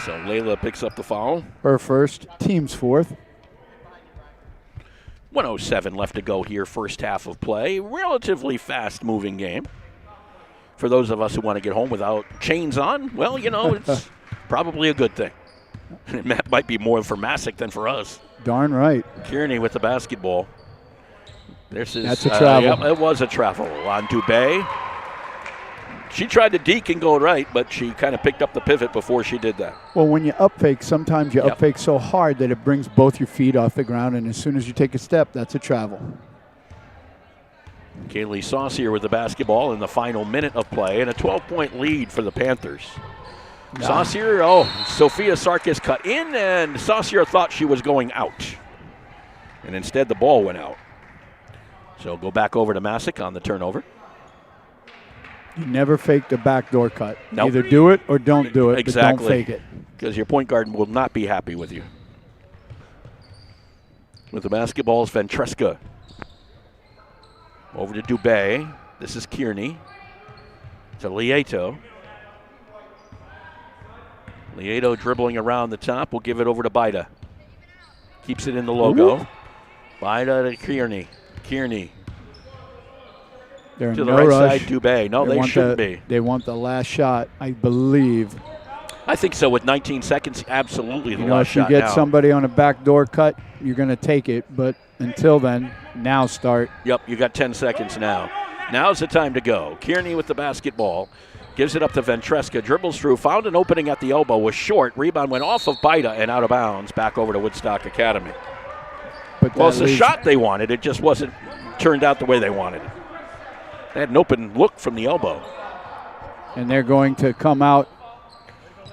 So Layla picks up the foul. Her first, team's fourth. 1:07 left to go here, first half of play. Relatively fast-moving game. For those of us who want to get home without chains on, well, you know, it's probably a good thing. It might be more for Masuk than for us. Darn right. Kearney with the basketball. That's a travel. Yep, it was a travel on Dubé. She tried to deke and go right, but she kind of picked up the pivot before she did that. Well, when you up fake, sometimes you up fake so hard that it brings both your feet off the ground, and as soon as you take a step, that's a travel. Kaylee Saucier with the basketball in the final minute of play, and a 12-point lead for the Panthers. Saucier, Sophia Sarkis cut in, and Saucier thought she was going out. And instead, the ball went out. So go back over to Masuk on the turnover. You never fake the backdoor cut. Nope. Either do it or don't do it, exactly. but don't fake it. Because your point guard will not be happy with you. With the basketball is Ventresca. Over to Dubé. This is Kearney. To Lieto. Lieto dribbling around the top. We'll give it over to Baida. Keeps it in the logo. Ooh. Baida to Kearney. Kearney. They're to in the no right rush. side, Dubé. No, they shouldn't be. They want the last shot, I believe. I think so. With 19 seconds, absolutely the last Unless you shot get now. somebody on a backdoor cut, you're going to take it. But until then, now start. Yep, you got 10 seconds now. Now's the time to go. Kearney with the basketball. Gives it up to Ventresca. Dribbles through. Found an opening at the elbow. Was short. Rebound went off of Baida and out of bounds. Back over to Woodstock Academy. Well, it's the shot they wanted. It just wasn't turned out the way they wanted it. They had an open look from the elbow. And they're going to come out.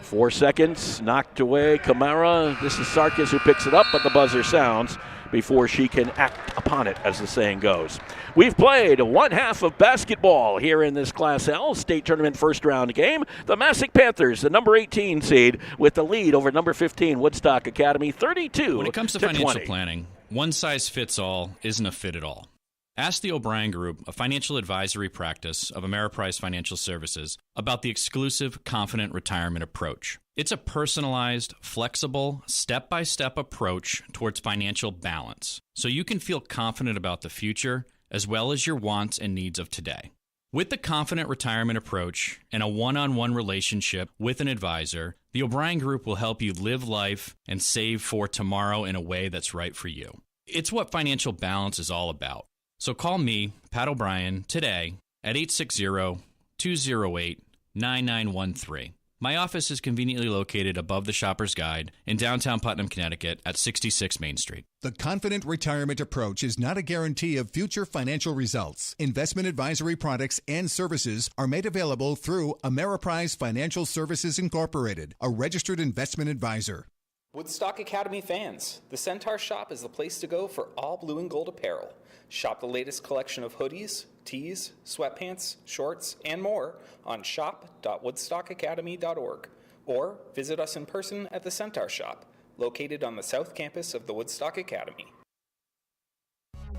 4 seconds. Knocked away. Kamara. This is Sarkis who picks it up, but the buzzer sounds before she can act upon it, as the saying goes. We've played one half of basketball here in this Class L state tournament first round game. The Masuk Panthers, the number 18 seed, with the lead over number 15 Woodstock Academy, 32-20. When it comes to financial planning, one size fits all isn't a fit at all. Ask the O'Brien Group, a financial advisory practice of Ameriprise Financial Services, about the exclusive Confident Retirement approach. It's a personalized, flexible, step-by-step approach towards financial balance, so you can feel confident about the future as well as your wants and needs of today. With the confident retirement approach and a one-on-one relationship with an advisor, the O'Brien Group will help you live life and save for tomorrow in a way that's right for you. It's what financial balance is all about. So call me, Pat O'Brien, today at 860-208-9913. My office is conveniently located above the Shopper's Guide in downtown Putnam, Connecticut at 66 Main Street. The confident retirement approach is not a guarantee of future financial results. Investment advisory products and services are made available through Ameriprise Financial Services Incorporated, a registered investment advisor. Woodstock Academy fans, the Centaur Shop is the place to go for all blue and gold apparel. Shop the latest collection of hoodies, tees, sweatpants, shorts, and more on shop.woodstockacademy.org or visit us in person at the Centaur Shop, located on the south campus of the Woodstock Academy.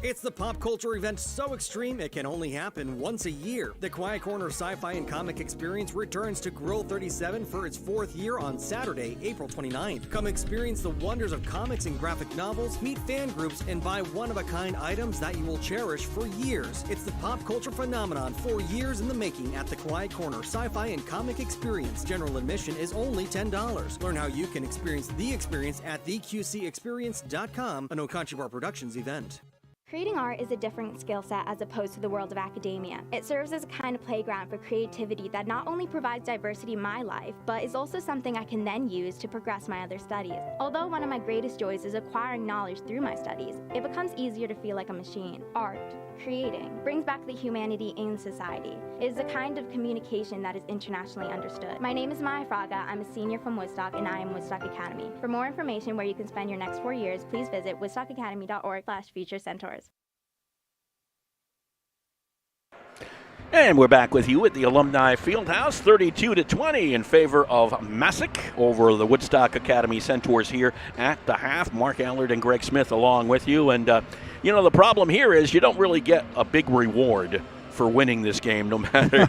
It's the pop culture event so extreme it can only happen once a year. The Quiet Corner Sci-Fi and Comic Experience returns to Grill 37 for its 4th year on Saturday, April 29th. Come experience the wonders of comics and graphic novels, meet fan groups, and buy one-of-a-kind items that you will cherish for years. It's the pop culture phenomenon 4 years in the making at the Quiet Corner Sci-Fi and Comic Experience. General admission is only $10. Learn how you can experience the experience at theqcexperience.com, an Okanchi Bar Productions event. Creating art is a different skill set as opposed to the world of academia. It serves as a kind of playground for creativity that not only provides diversity in my life, but is also something I can then use to progress my other studies. Although one of my greatest joys is acquiring knowledge through my studies, it becomes easier to feel like a machine. Art, creating, brings back the humanity in society. It is a kind of communication that is internationally understood. My name is Maya Fraga, I'm a senior from Woodstock, and I am Woodstock Academy. For more information where you can spend your next 4 years, please visit woodstockacademy.org/future-centaurs. And we're back with you at the Alumni Fieldhouse, 32-20 in favor of Masuk over the Woodstock Academy Centaurs here at the half. Mark Allard and Greg Smith along with you. And, the problem here is you don't really get a big reward for winning this game, no matter.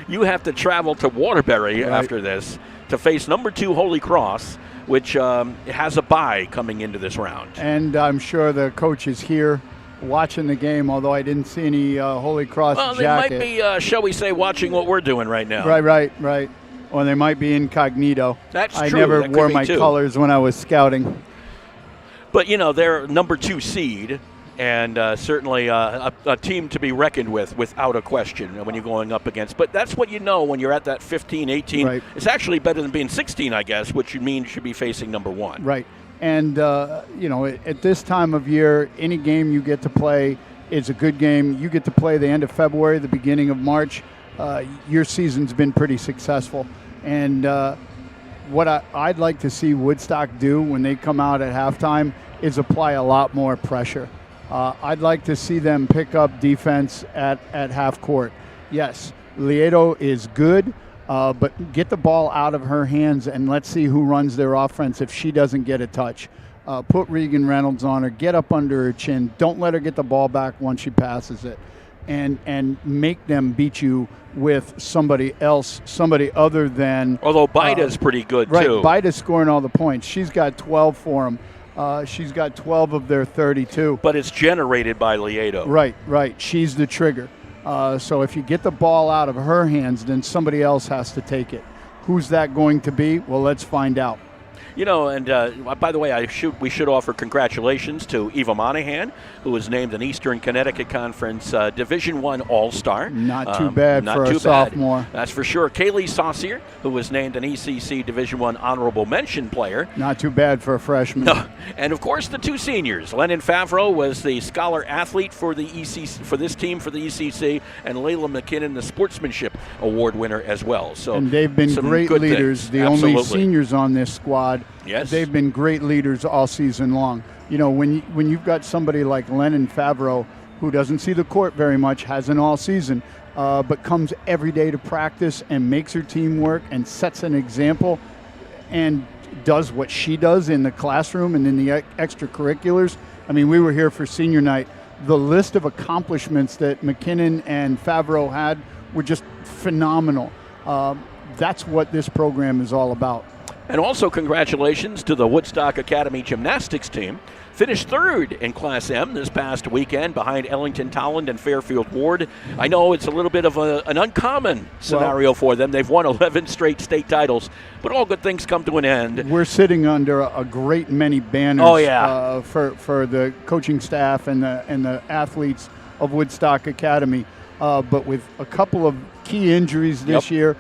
You have to travel to Waterbury after this to face number 2 Holy Cross, which has a bye coming into this round. And I'm sure the coach is here watching the game, although I didn't see any Holy Cross jacket. They might be, shall we say, watching what we're doing right now. Right. Or they might be incognito. That's true. I never that wore my colors when I was scouting. But, they're number 2 seed, and certainly a team to be reckoned with, without a question, when you're going up against. But that's what you know when you're at that 15, 18. Right. It's actually better than being 16, I guess, which means you should be facing number 1. Right. And, at this time of year, any game you get to play is a good game. You get to play the end of February, the beginning of March. Your season's been pretty successful. And what I'd like to see Woodstock do when they come out at halftime is apply a lot more pressure. I'd like to see them pick up defense at half court. Yes, Lieto is good. But get the ball out of her hands and let's see who runs their offense if she doesn't get a touch. Put Regan Reynolds on her, get up under her chin. Don't let her get the ball back once she passes it. And make them beat you with somebody else, somebody other than... Although Bida's pretty good, too. Right, Bida's scoring all the points. She's got 12 for them. She's got 12 of their 32. But it's generated by Lieto. Right. She's the trigger. So if you get the ball out of her hands, then somebody else has to take it. Who's that going to be? Well, let's find out. And by the way, we should offer congratulations to Eva Monahan, who was named an Eastern Connecticut Conference Division I All-Star. Not too bad for a sophomore. That's for sure. Kaylee Saucier, who was named an ECC Division I Honorable Mention player. Not too bad for a freshman. No. And, of course, the 2 seniors. Lennon Favreau was the Scholar Athlete for the ECC, for this team for the ECC, and Layla McKinnon, the Sportsmanship Award winner as well. So, and they've been great leaders. Things. The only seniors on this squad. Yes. They've been great leaders all season long. When you've got somebody like Lennon Favreau, who doesn't see the court very much, hasn't all season, but comes every day to practice and makes her team work and sets an example and does what she does in the classroom and in the extracurriculars. I mean, we were here for senior night. The list of accomplishments that McKinnon and Favreau had were just phenomenal. That's what this program is all about. And also congratulations to the Woodstock Academy gymnastics team, finished third in Class M this past weekend behind Ellington Tolland and Fairfield Ward. I know it's a little bit of an uncommon scenario for them. They've won 11 straight state titles, but all good things come to an end. We're sitting under a great many banners for the coaching staff and the athletes of Woodstock Academy, but with a couple of key injuries this year.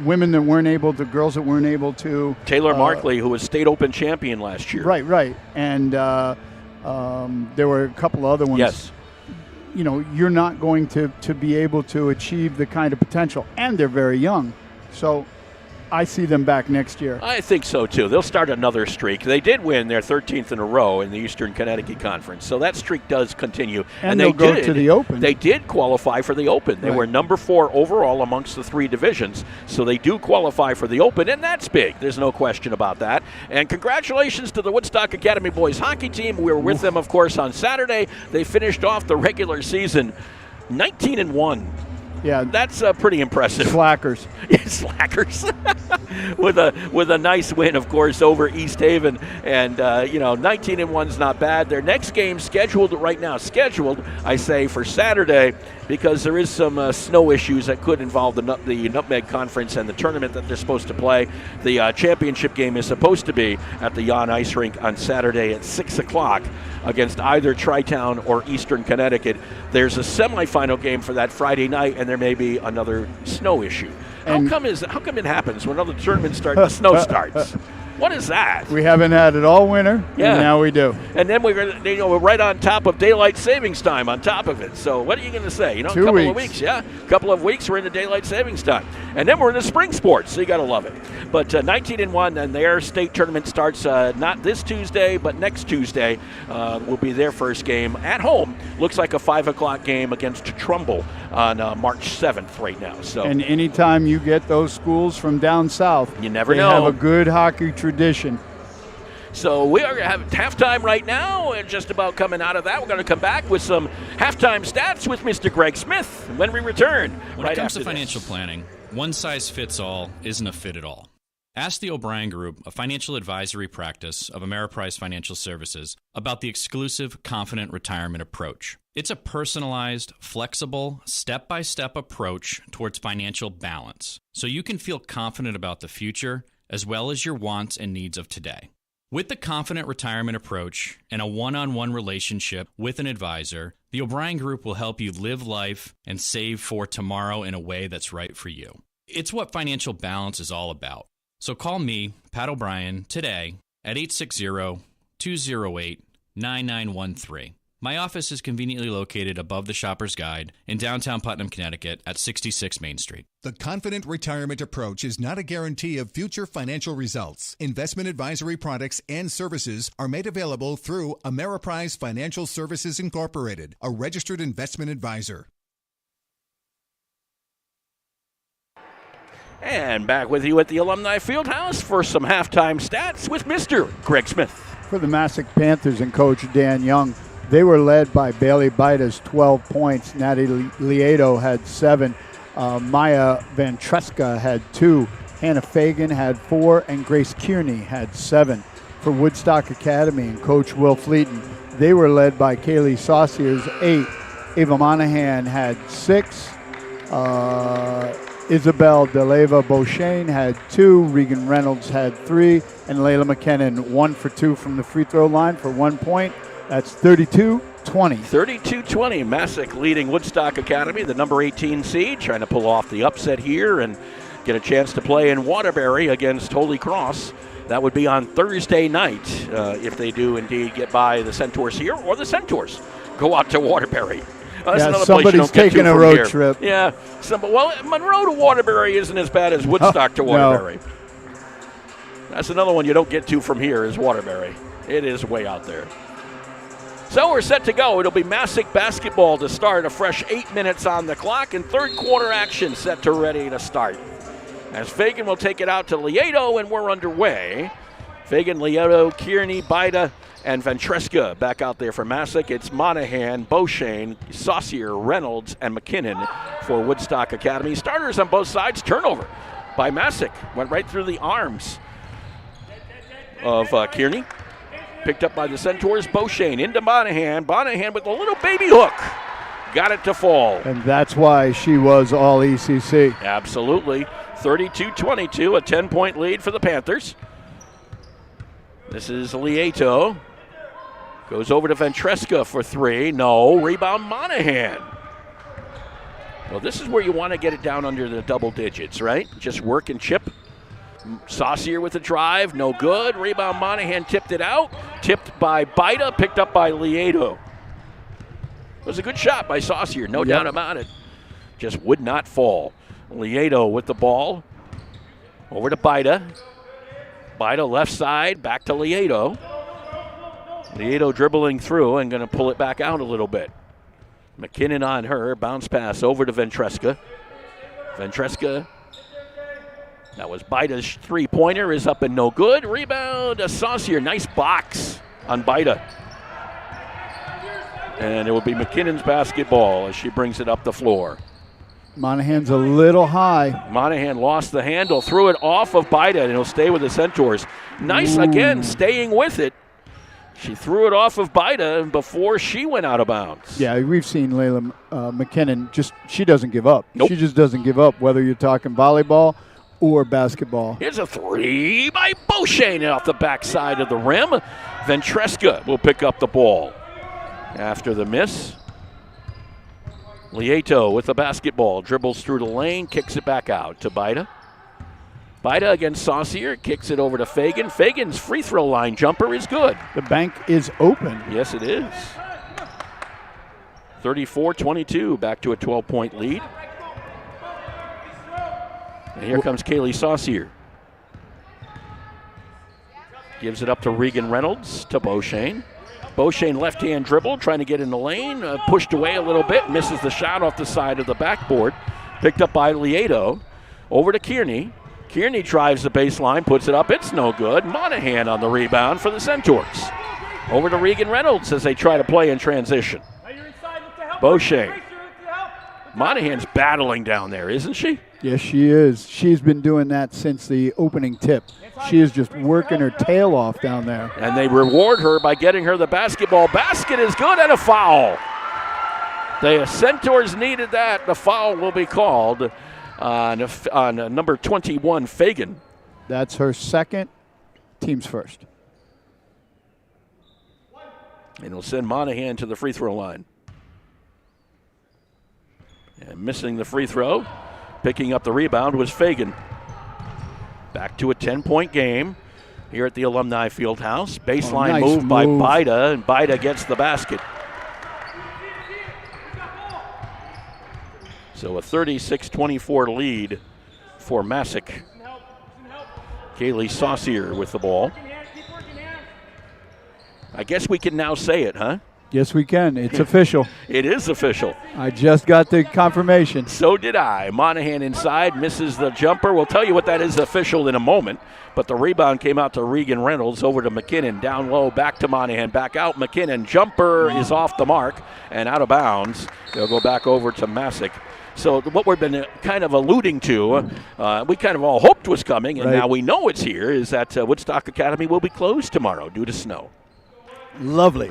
Women that weren't able to, girls that weren't able to. Taylor Markley, who was state open champion last year. Right. And there were a couple other ones. Yes. You know, you're not going to be able to achieve the kind of potential. And they're very young. So I see them back next year. I think so, too. They'll start another streak. They did win their 13th in a row in the Eastern Connecticut Conference, so that streak does continue. And they'll go to the Open. They did qualify for the Open. They were number 4 overall amongst the 3 divisions, so they do qualify for the Open, and that's big. There's no question about that. And congratulations to the Woodstock Academy boys hockey team. We were with them, of course, on Saturday. They finished off the regular season 19-1. Yeah, that's pretty impressive. Slackers. Slackers. with a nice win, of course, over East Haven. And, 19-1's not bad. Their next game scheduled right now, I say, for Saturday, because there is some snow issues that could involve the Nutmeg Conference and the tournament that they're supposed to play. The championship game is supposed to be at the Yon Ice Rink on Saturday at 6 o'clock against either Tri-Town or Eastern Connecticut. There's a semifinal game for that Friday night, and there may be another snow issue. How come it happens when other tournaments start, the snow starts? What is that? We haven't had it all winter, and now we do. And then we're right on top of daylight savings time on top of it. So what are you going to say? 2 a couple weeks. of weeks, a couple of weeks we're in the daylight savings time. And then we're in the spring sports, so you got to love it. But 19-1, and their state tournament starts not this Tuesday, but next Tuesday will be their first game at home. Looks like a 5 o'clock game against Trumbull on March 7th right now. So. And anytime you get those schools from down south, you never they know. have a good hockey tradition. So we are going to have halftime right now, and just about coming out of that, we're going to come back with some halftime stats with Mr. Greg Smith when we return. When it comes to financial planning, one size fits all isn't a fit at all. Ask the O'Brien Group, a financial advisory practice of Ameriprise Financial Services, about the exclusive Confident Retirement approach. It's a personalized, flexible, step-by-step approach towards financial balance, so you can feel confident about the future as well as your wants and needs of today. With the Confident Retirement approach and a one-on-one relationship with an advisor, the O'Brien Group will help you live life and save for tomorrow in a way that's right for you. It's what financial balance is all about. So call me, Pat O'Brien, today at 860-208-9913. My office is conveniently located above the Shopper's Guide in downtown Putnam, Connecticut at 66 Main Street. The Confident Retirement approach is not a guarantee of future financial results. Investment advisory products and services are made available through Ameriprise Financial Services Incorporated, a registered investment advisor. And back with you at the Alumni Fieldhouse for some halftime stats with Mr. Greg Smith. For the Masuk Panthers and Coach Dan Young, they were led by Bailey Bidas, 12 points. Natty Lieto had 7. Maya Vantreska had 2. Hannah Fagan had 4. And Grace Kearney had 7. For Woodstock Academy and Coach Will Fleeton, they were led by Kaylee Sauciers, 8. Ava Monahan had 6. Isabel DeLeva Beauchesne had 2. Regan Reynolds had 3. And Layla McKinnon, 1 for 2 from the free throw line for 1 point. That's 32-20. 32-20. Masuk leading Woodstock Academy, the number 18 seed, trying to pull off the upset here and get a chance to play in Waterbury against Holy Cross. That would be on Thursday night if they do indeed get by the Centaurs here, or the Centaurs go out to Waterbury. That's another somebody's place you don't get taking to a from road here. trip. Yeah. Monroe to Waterbury isn't as bad as Woodstock to Waterbury. No. That's another one you don't get to from here is Waterbury. It is way out there. So we're set to go. It'll be Masuk basketball to start. A fresh 8 minutes on the clock, and third quarter action set to ready to start. As Fagan will take it out to Lieto, and we're underway. Fagan, Lieto, Kearney, Bida, and Vantreska back out there for Masuk. It's Monahan, Beauchesne, Saucier, Reynolds, and McKinnon for Woodstock Academy. Starters on both sides. Turnover by Masuk. Went right through the arms of Kearney. Picked up by the Centaurs. Beauchene into Monahan. Monahan with a little baby hook. Got it to fall. And that's why she was all ECC. Absolutely. 32-22, a 10-point lead for the Panthers. This is Lieto. Goes over to Ventresca for 3. No. Rebound Monahan. Well, this is where you want to get it down under the double digits, right? Just work and chip. Saucier with a drive. No good. Rebound Monahan tipped it out. Tipped by Baida. Picked up by Lieto. It was a good shot by Saucier. No doubt about it. Just would not fall. Lieto with the ball. Over to Baida. Baida left side. Back to Lieto. Lieto dribbling through and going to pull it back out a little bit. McKinnon on her. Bounce pass over to Ventresca. Ventresca. That was Baida's three-pointer. Is up and no good. Rebound. Saucier. Nice box on Baida. And it will be McKinnon's basketball as she brings it up the floor. Monahan's a little high. Monahan lost the handle. Threw it off of Baida, and he'll stay with the Centaurs. Nice again, staying with it. She threw it off of Baida before she went out of bounds. Yeah, we've seen Layla McKinnon. She doesn't give up. Nope. She just doesn't give up, whether you're talking volleyball or basketball. Here's a 3 by Beauchene off the backside of the rim. Ventresca will pick up the ball after the miss. Lieto with the basketball. Dribbles through the lane, kicks it back out to Baida. Baida against Saucier, kicks it over to Fagan. Fagan's free throw line jumper is good. The bank is open. Yes, it is. 34-22, back to a 12-point lead. And here comes Kaylee Saucier. Gives it up to Regan Reynolds, to Beauchene. Beauchene left-hand dribble, trying to get in the lane. Pushed away a little bit, misses the shot off the side of the backboard. Picked up by Lieto. Over to Kearney. Kearney drives the baseline, puts it up. It's no good. Monahan on the rebound for the Centaurs. Over to Regan Reynolds as they try to play in transition. Beauchene. Monahan's battling down there, isn't she? Yes, she is. She's been doing that since the opening tip. She is just working her tail off down there. And they reward her by getting her the basketball. Basket is good and a foul. The Centaurs needed that. The foul will be called on number 21, Fagan. That's her second, team's first. And it'll send Monahan to the free throw line. And missing the free throw, picking up the rebound was Fagan. Back to a 10-point game here at the Alumni Fieldhouse. Baseline move by Baida, and Baida gets the basket. So a 36-24 lead for Masuk. Kaylee Saucier with the ball. I guess we can now say it, huh? Yes, we can. It's official. It is official. I just got the confirmation. So did I. Monahan inside, misses the jumper. We'll tell you what that is official in a moment. But the rebound came out to Regan Reynolds, over to McKinnon, down low, back to Monahan, back out. McKinnon, jumper is off the mark and out of bounds. They'll go back over to Masuk. So what we've been kind of alluding to, we kind of all hoped was coming, and now we know it's here, is that Woodstock Academy will be closed tomorrow due to snow. Lovely.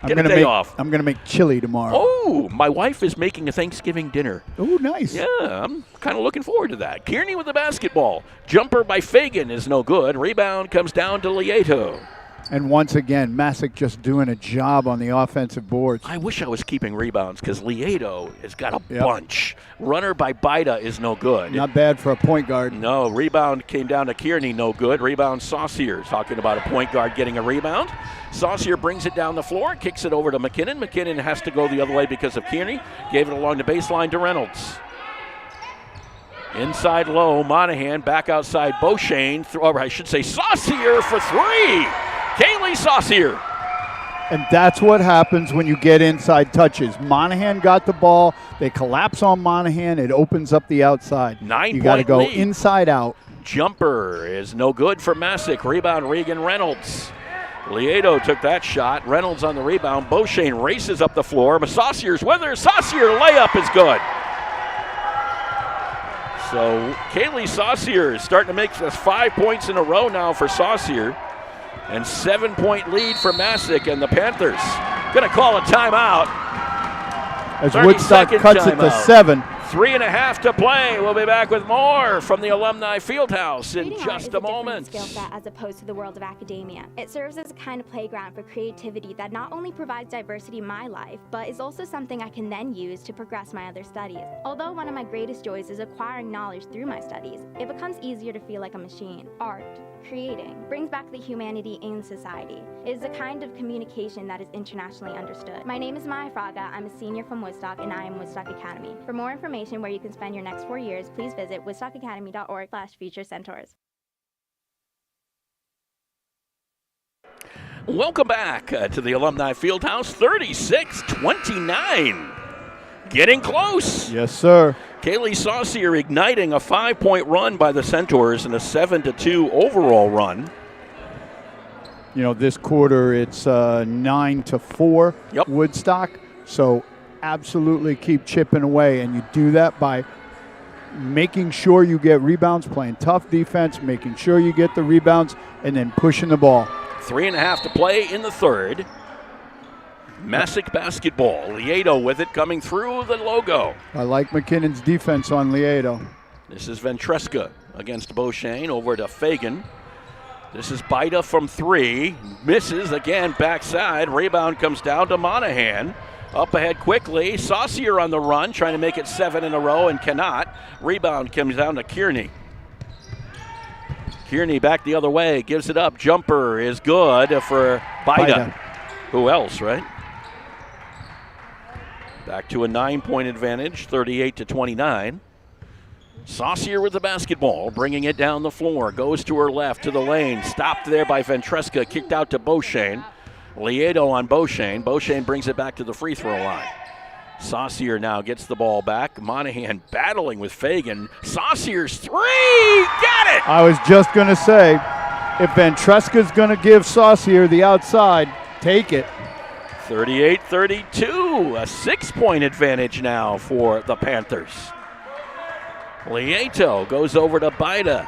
Get a day off. I'm going to make chili tomorrow. Oh, my wife is making a Thanksgiving dinner. Oh, nice. Yeah, I'm kind of looking forward to that. Kearney with the basketball. Jumper by Fagan is no good. Rebound comes down to Lieto. And once again, Masuk just doing a job on the offensive boards. I wish I was keeping rebounds because Lieto has got a bunch. Runner by Baida is no good. Not bad for a point guard. No, rebound came down to Kearney, no good. Rebound Saucier, talking about a point guard getting a rebound. Saucier brings it down the floor, kicks it over to McKinnon. McKinnon has to go the other way because of Kearney. Gave it along the baseline to Reynolds. Inside low, Monahan, back outside Beauchene. Or I should say Saucier for three. Kaylee Saucier. And that's what happens when you get inside touches. Monahan got the ball. They collapse on Monahan. It opens up the outside. 9-point You got to go lead. inside out. Jumper is no good for Masuk. Rebound Regan Reynolds. Lieto took that shot. Reynolds on the rebound. Beauchene races up the floor. Saucier's with her. Saucier layup is good. So Kaylee Saucier is starting to make this 5 points in a row now for Saucier. And 7-point lead for Masuk, and the Panthers going to call a timeout. As Woodstock cuts it to 7. 3.5 to play. We'll be back with more from the Alumni Fieldhouse in just a moment. Skill set as opposed to the world of academia. It serves as a kind of playground for creativity that not only provides diversity in my life, but is also something I can then use to progress my other studies. Although one of my greatest joys is acquiring knowledge through my studies, it becomes easier to feel like a machine. Art, creating, brings back the humanity in society. It is a kind of communication that is internationally understood. My name is Maya Fraga. I'm a senior from Woodstock, and I am Woodstock Academy. For more information where you can spend your next 4 years, please visit woodstockacademy.org/future-centaurs. Welcome back to the Alumni Fieldhouse. 36-29. Getting close. Yes, sir. Kaylee Saucier igniting a 5-point run by the Centaurs and a 7-2 overall run. You know, this quarter it's 9-4 Woodstock. So absolutely keep chipping away, and you do that by making sure you get rebounds, playing tough defense, making sure you get the rebounds, and then pushing the ball. 3.5 to play in the third. Masuk basketball. Lieto with it coming through the logo. I like McKinnon's defense on Lieto. This is Ventresca against Beauchene over to Fagan. This is Baida from 3. Misses again backside. Rebound comes down to Monahan. Up ahead quickly. Saucier on the run, trying to make it 7 in a row and cannot. Rebound comes down to Kearney. Kearney back the other way, gives it up. Jumper is good for Baida. Who else, right? Back to a 9-point advantage, 38-29. Saucier with the basketball, bringing it down the floor. Goes to her left, to the lane. Stopped there by Ventresca, kicked out to Beauchene. Lieto on Beauchene. Beauchene brings it back to the free throw line. Saucier now gets the ball back. Monahan battling with Fagan. Saucier's 3! Got it! I was just going to say, if Ventresca's going to give Saucier the outside, take it. 38-32, a 6-point advantage now for the Panthers. Lieto goes over to Baida.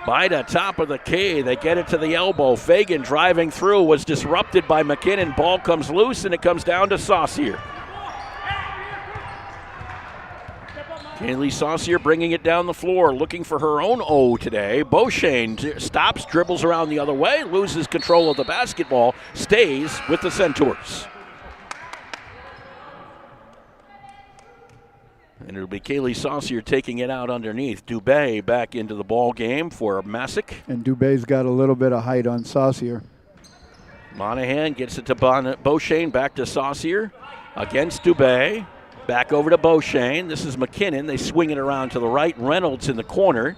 Baida, top of the key. They get it to the elbow. Fagan driving through, was disrupted by McKinnon. Ball comes loose, and it comes down to Saucier. Kaylee Saucier bringing it down the floor, looking for her own O today. Beauchene stops, dribbles around the other way, loses control of the basketball, stays with the Centaurs. And it'll be Kaylee Saucier taking it out underneath. Dubé back into the ball game for Masuk. And Dubé's got a little bit of height on Saucier. Monahan gets it to Beauchene, back to Saucier. Against Dubé. Back over to Beauchene. This is McKinnon. They swing it around to the right. Reynolds in the corner.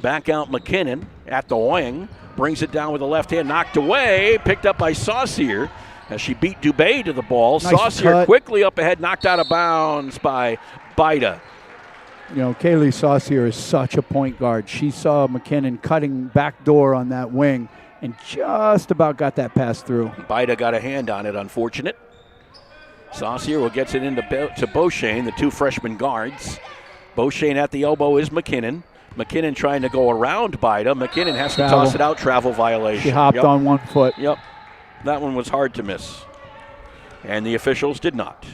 Back out McKinnon at the wing. Brings it down with the left hand. Knocked away. Picked up by Saucier as she beat Dubé to the ball. Nice Saucier cut. quickly up ahead. Knocked out of bounds by Baida. You know, Kaylee Saucier is such a point guard. She saw McKinnon cutting back door on that wing and just about got that pass through. Baida got a hand on it, unfortunate. Saucier will get it into Beauchene, the two freshman guards. Beauchene at the elbow is McKinnon. McKinnon trying to go around Baida. McKinnon has to toss it out, travel violation. She hopped on one foot. Yep, that one was hard to miss. And the officials did not.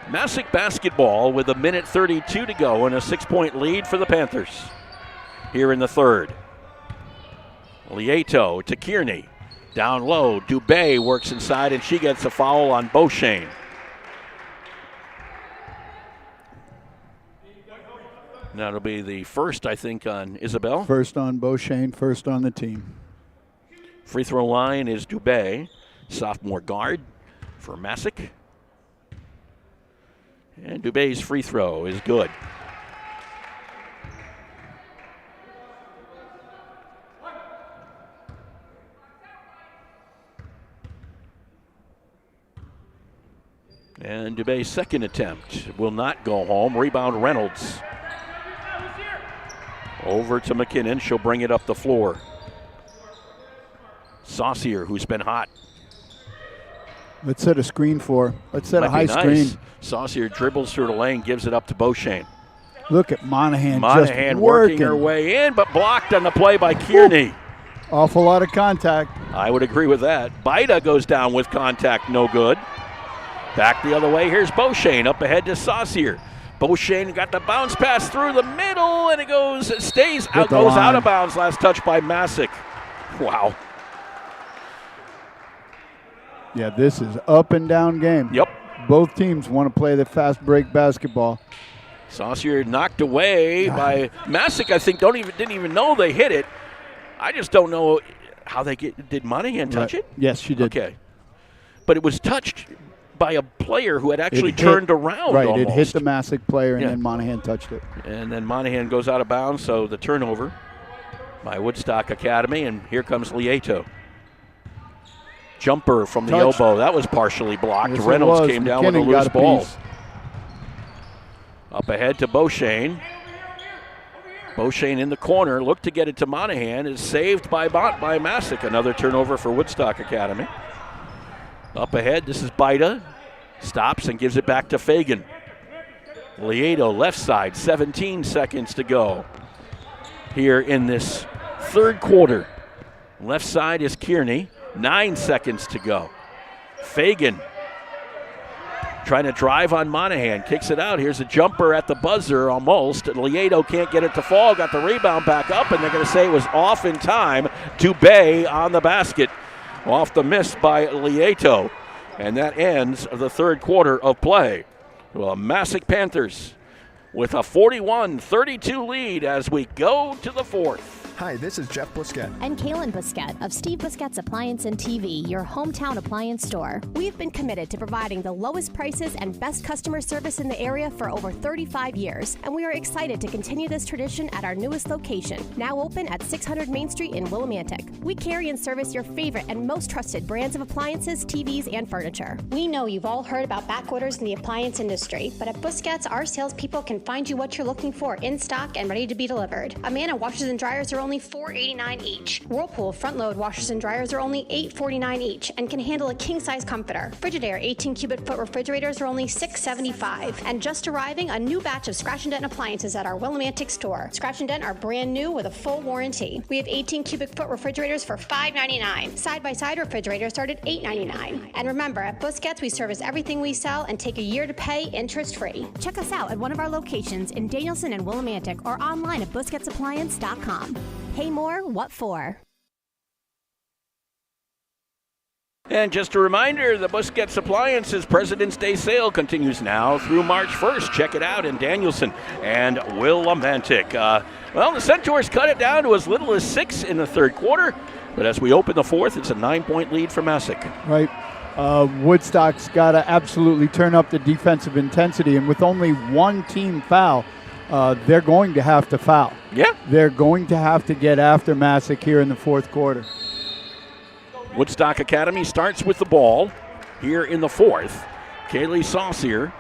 Masuk basketball with 1:32 to go and a 6-point lead for the Panthers. Here in the third. Lieto to Kearney. Down low, Dubé works inside, and she gets a foul on Beauchene. That'll be the first, I think, on Isabel. First on Beauchene, first on the team. Free throw line is Dubé, sophomore guard for Masuk. And Dubé's free throw is good. And Dubé's second attempt will not go home. Rebound Reynolds. Over to McKinnon. She'll bring it up the floor. Saucier, who's been hot. Let's set a screen for her. Let's set a high nice. screen. Saucier dribbles through the lane, gives it up to Beauchene. Look at Monahan Monahan just working her way in, but blocked on the play by Kearney. Awful lot of contact. I would agree with that. Baida goes down with contact, no good. Back the other way, here's Beauchene up ahead to Saucier. Beauchene got the bounce pass through the middle, and it goes out of bounds. Last touch by Masuk. Wow. Yeah, this is up and down game. Yep. Both teams want to play the fast break basketball. Saucier knocked away by Masuk. I think didn't even know they hit it. I just don't know how did Monahan touch it? Yes, she did. Okay. But it was touched by a player who had actually turned around. Right, almost. it hit the Masuk player, and then Monahan touched it. And then Monahan goes out of bounds, so the turnover by Woodstock Academy, and here comes Lieto. Jumper from the elbow. That was partially blocked. Yes, Reynolds came down with a loose ball. Piece. Up ahead to Beauchene. Beauchene in the corner, looked to get it to Monahan, is saved by Masuk. Another turnover for Woodstock Academy. Up ahead, this is Baida. Stops and gives it back to Fagan. Lieto left side, 17 seconds to go here in this third quarter. Left side is Kearney, 9 seconds to go. Fagan trying to drive on Monahan, kicks it out. Here's a jumper at the buzzer almost. Lieto can't get it to fall, got the rebound back up, and they're going to say it was off in time. Dubé on the basket. Off the miss by Lieto. And that ends the third quarter of play. Well, Masuk Panthers with a 41-32 lead as we go to the fourth. Hi, this is Jeff Busquet. And Kaylin Busquet of Steve Busquet's Appliance and TV, your hometown appliance store. We've been committed to providing the lowest prices and best customer service in the area for over 35 years, and we are excited to continue this tradition at our newest location, now open at 600 Main Street in Willimantic. We carry and service your favorite and most trusted brands of appliances, TVs, and furniture. We know you've all heard about back orders in the appliance industry, but at Busquets, our salespeople can find you what you're looking for in stock and ready to be delivered. Amana washers and dryers are only $4.89 each. Whirlpool front-load washers and dryers are only $8.49 each and can handle a king-size comforter. Frigidaire 18-cubic-foot refrigerators are only $6.75. And just arriving, a new batch of Scratch and Dent appliances at our Willimantic store. Scratch and Dent are brand new with a full warranty. We have 18-cubic-foot refrigerators for $5.99. Side-by-side refrigerators start at $8.99. And remember, at Busquets, we service everything we sell and take a year to pay interest-free. Check us out at one of our locations in Danielson and Willimantic or online at BusquetsAppliance.com. Pay more, what for? And just a reminder, the Busquets Appliances President's Day sale continues now through March 1st. Check it out in Danielson and Willimantic. The Centaurs cut it down to as little as 6 in the third quarter, but as we open the fourth, it's a 9-point lead for Masuk. Right. Woodstock's got to absolutely turn up the defensive intensity, and with only one team foul, they're going to have to foul. Yeah. They're going to have to get after Masuk here in the fourth quarter. Woodstock Academy starts with the ball here in the fourth. Kaylee Saucier.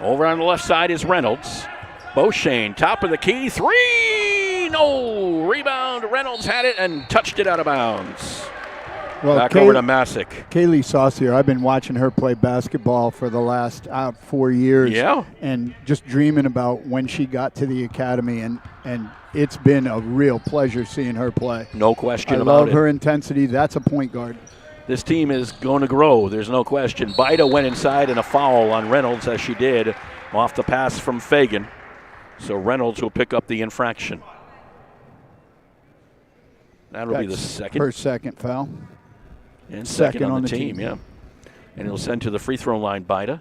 Over on the left side is Reynolds. Beauchene, top of the key, 3! No! Rebound, Reynolds had it and touched it out of bounds. Well, back over to Masuk. Kaylee Saucier, I've been watching her play basketball for the last 4 years. Yeah. And just dreaming about when she got to the academy, and it's been a real pleasure seeing her play. No question about it. I love her intensity. That's a point guard. This team is going to grow. There's no question. Baida went inside and a foul on Reynolds, as she did, off the pass from Fagan. So Reynolds will pick up the infraction. That'll be the second. Her second foul. And second on the team, yeah. And he'll send to the free throw line Baida.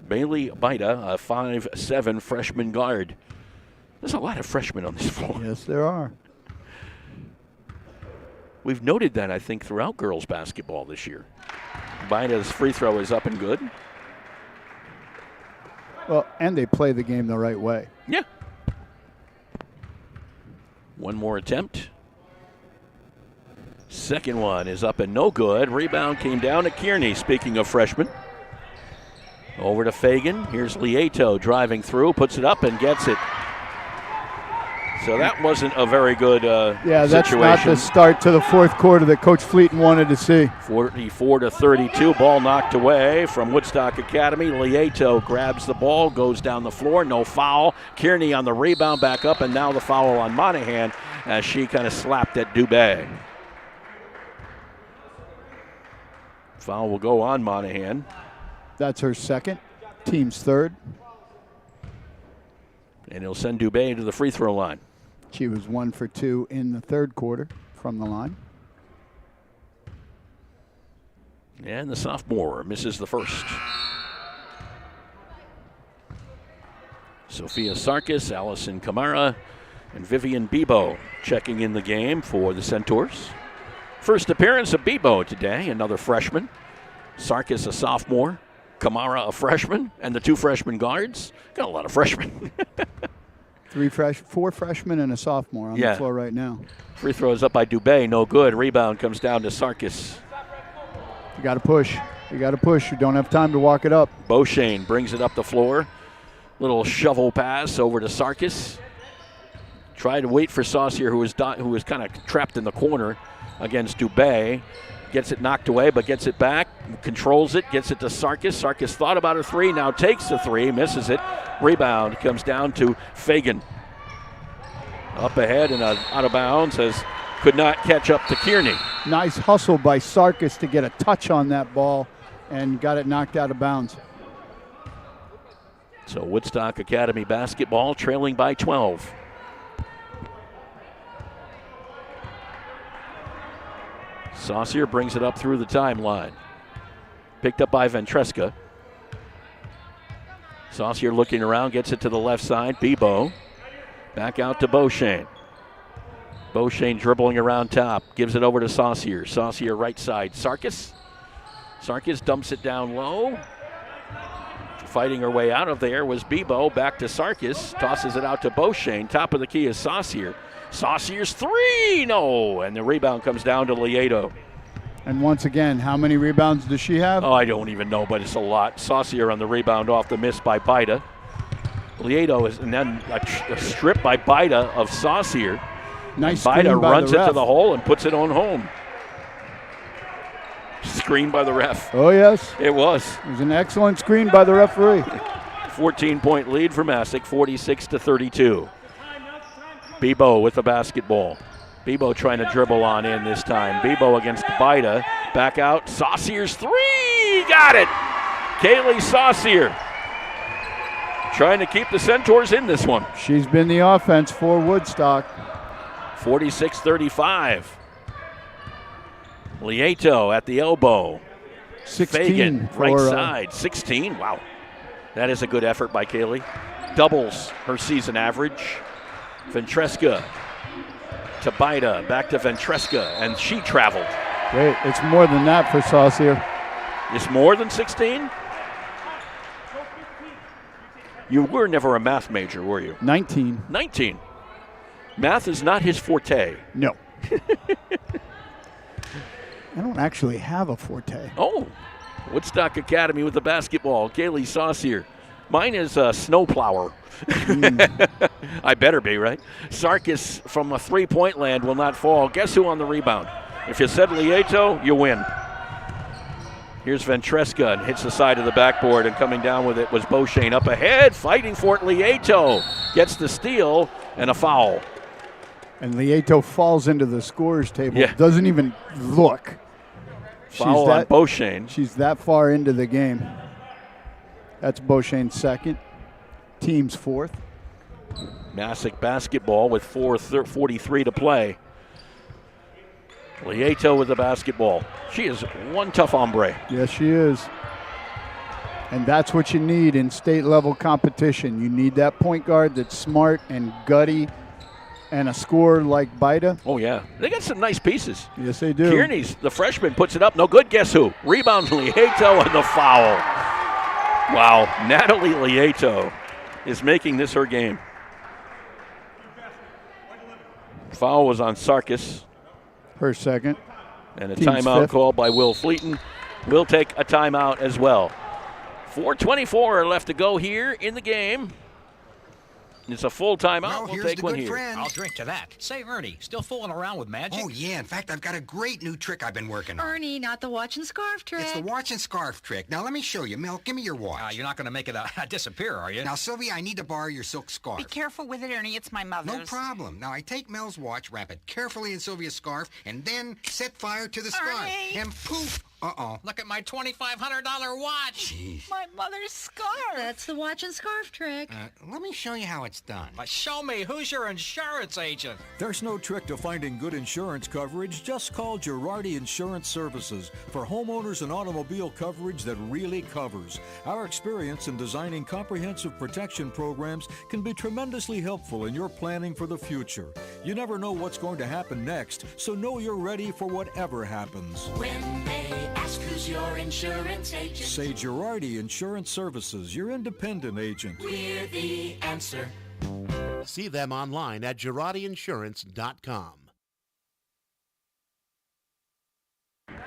Bailey Baida, a 5'7" freshman guard. There's a lot of freshmen on this floor. Yes, there are. We've noted that, I think, throughout girls basketball this year. Baida's free throw is up and good. Well, and they play the game the right way. Yeah. One more attempt. Second one is up and no good. Rebound came down to Kearney, speaking of freshmen. Over to Fagan. Here's Lieto driving through, puts it up and gets it. So that wasn't a very good Yeah, that's situation. not the start to the fourth quarter that Coach Fleeton wanted to see. 44-32, ball knocked away from Woodstock Academy. Lieto grabs the ball, goes down the floor, no foul. Kearney on the rebound, back up, and now the foul on Monahan as she kind of slapped at Dubé. Foul will go on Monahan. That's her second, team's third. And he'll send Dubé to the free throw line. She was 1 for 2 in the third quarter from the line. And the sophomore misses the first. Sophia Sarkis, Allison Kamara, and Vivian Bebo checking in the game for the Centaurs. First appearance of Bebo today, another freshman. Sarkis, a sophomore. Kamara, a freshman. And the 2 freshman guards. Got a lot of freshmen. 4 freshmen and a sophomore on the floor right now. Free throw is up by Dubé, no good. Rebound comes down to Sarkis. You got to push. You got to push. You don't have time to walk it up. Beauchene brings it up the floor. Little shovel pass over to Sarkis. Tried to wait for Saucier, who was kind of trapped in the corner against Dubé. Gets it knocked away, but gets it back, controls it, gets it to Sarkis. Sarkis thought about a 3, now takes the 3, misses it. Rebound comes down to Fagan. Up ahead and out of bounds as could not catch up to Kearney. Nice hustle by Sarkis to get a touch on that ball and got it knocked out of bounds. So Woodstock Academy basketball trailing by 12. Saucier brings it up through the timeline. Picked up by Ventresca. Saucier looking around, gets it to the left side. Bebo. Back out to Beauchene. Beauchene dribbling around top. Gives it over to Saucier. Saucier right side. Sarkis. Sarkis dumps it down low. Fighting her way out of there was Bebo. Back to Sarkis. Tosses it out to Beauchene. Top of the key is Saucier. Saucier's 3, no, and the rebound comes down to Lieto. And once again, how many rebounds does she have? Oh, I don't even know, but it's a lot. Saucier on the rebound off the miss by Baida. Lieto is, and then a strip by Baida of Saucier. Nice. Baida runs it to the hole and puts it on home. Screen by the ref. Oh, yes. It was. It was an excellent screen by the referee. 14-point lead for Masuk, 46-32. Bebo with the basketball. Bebo trying to dribble on in this time. Bebo against Baida. Back out. Saucier's 3. Got it. Kaylee Saucier trying to keep the Centaurs in this one. She's been the offense for Woodstock. 46-35. Lieto at the elbow. 16 Fagan, right side. 16. Wow. That is a good effort by Kaylee. Doubles her season average. Ventresca to Baida, back to Ventresca, and she traveled. Wait, it's more than that for Saucier. It's more than 16? You were never a math major, were you? 19. 19. Math is not his forte. No. I don't actually have a forte. Oh, Woodstock Academy with the basketball. Kaylee Saucier. Mine is a snowplower. I better be, right? Sarkis from a three-point land will not fall. Guess who on the rebound? If you said Lieto, you win. Here's Ventresca and hits the side of the backboard, and coming down with it was Beauchene. Up ahead, fighting for it, Lieto gets the steal and a foul. And Lieto falls into the scorer's table. Yeah. Doesn't even look. Foul on Beauchene. She's that far into the game. That's Beauchene's second. Team's fourth. Masuk basketball with 4:43 to play. Lieto with the basketball. She is one tough hombre. Yes, she is. And that's what you need in state-level competition. You need that point guard that's smart and gutty and a scorer like Baida. Oh, yeah. They got some nice pieces. Yes, they do. Kearney's, the freshman, puts it up. No good. Guess who? Rebound Lieto and the foul. Wow. Natalie Lieto is making this her game. Foul was on Sarkis. Her second. And a Team's timeout fifth. called by Will Fleeton. We'll take a timeout as well. 4:24 left to go here in the game. It's a full timeout. Well, We'll here's take the one good here. friend. I'll drink to that. Say, Ernie, still fooling around with magic? Oh, yeah. In fact, I've got a great new trick I've been working on. Ernie, not the watch and scarf trick. It's the watch and scarf trick. Now, let me show you. Mel, give me your watch. You're not going to make it disappear, are you? Now, Sylvia, I need to borrow your silk scarf. Be careful with it, Ernie. It's my mother's. No problem. Now, I take Mel's watch, wrap it carefully in Sylvia's scarf, and then set fire to the scarf. Ernie! And poof! Uh-oh. Look at my $2,500 watch. Jeez. My mother's scarf. That's the watch and scarf trick. Let me show you how it's done. Show me. Who's your insurance agent? There's no trick to finding good insurance coverage. Just call Girardi Insurance Services for homeowners and automobile coverage that really covers. Our experience in designing comprehensive protection programs can be tremendously helpful in your planning for the future. You never know what's going to happen next, so know you're ready for whatever happens. When they ask who's your insurance agent, Say Girardi Insurance Services, your independent agent. we're the answer. See them online at GirardiInsurance.com.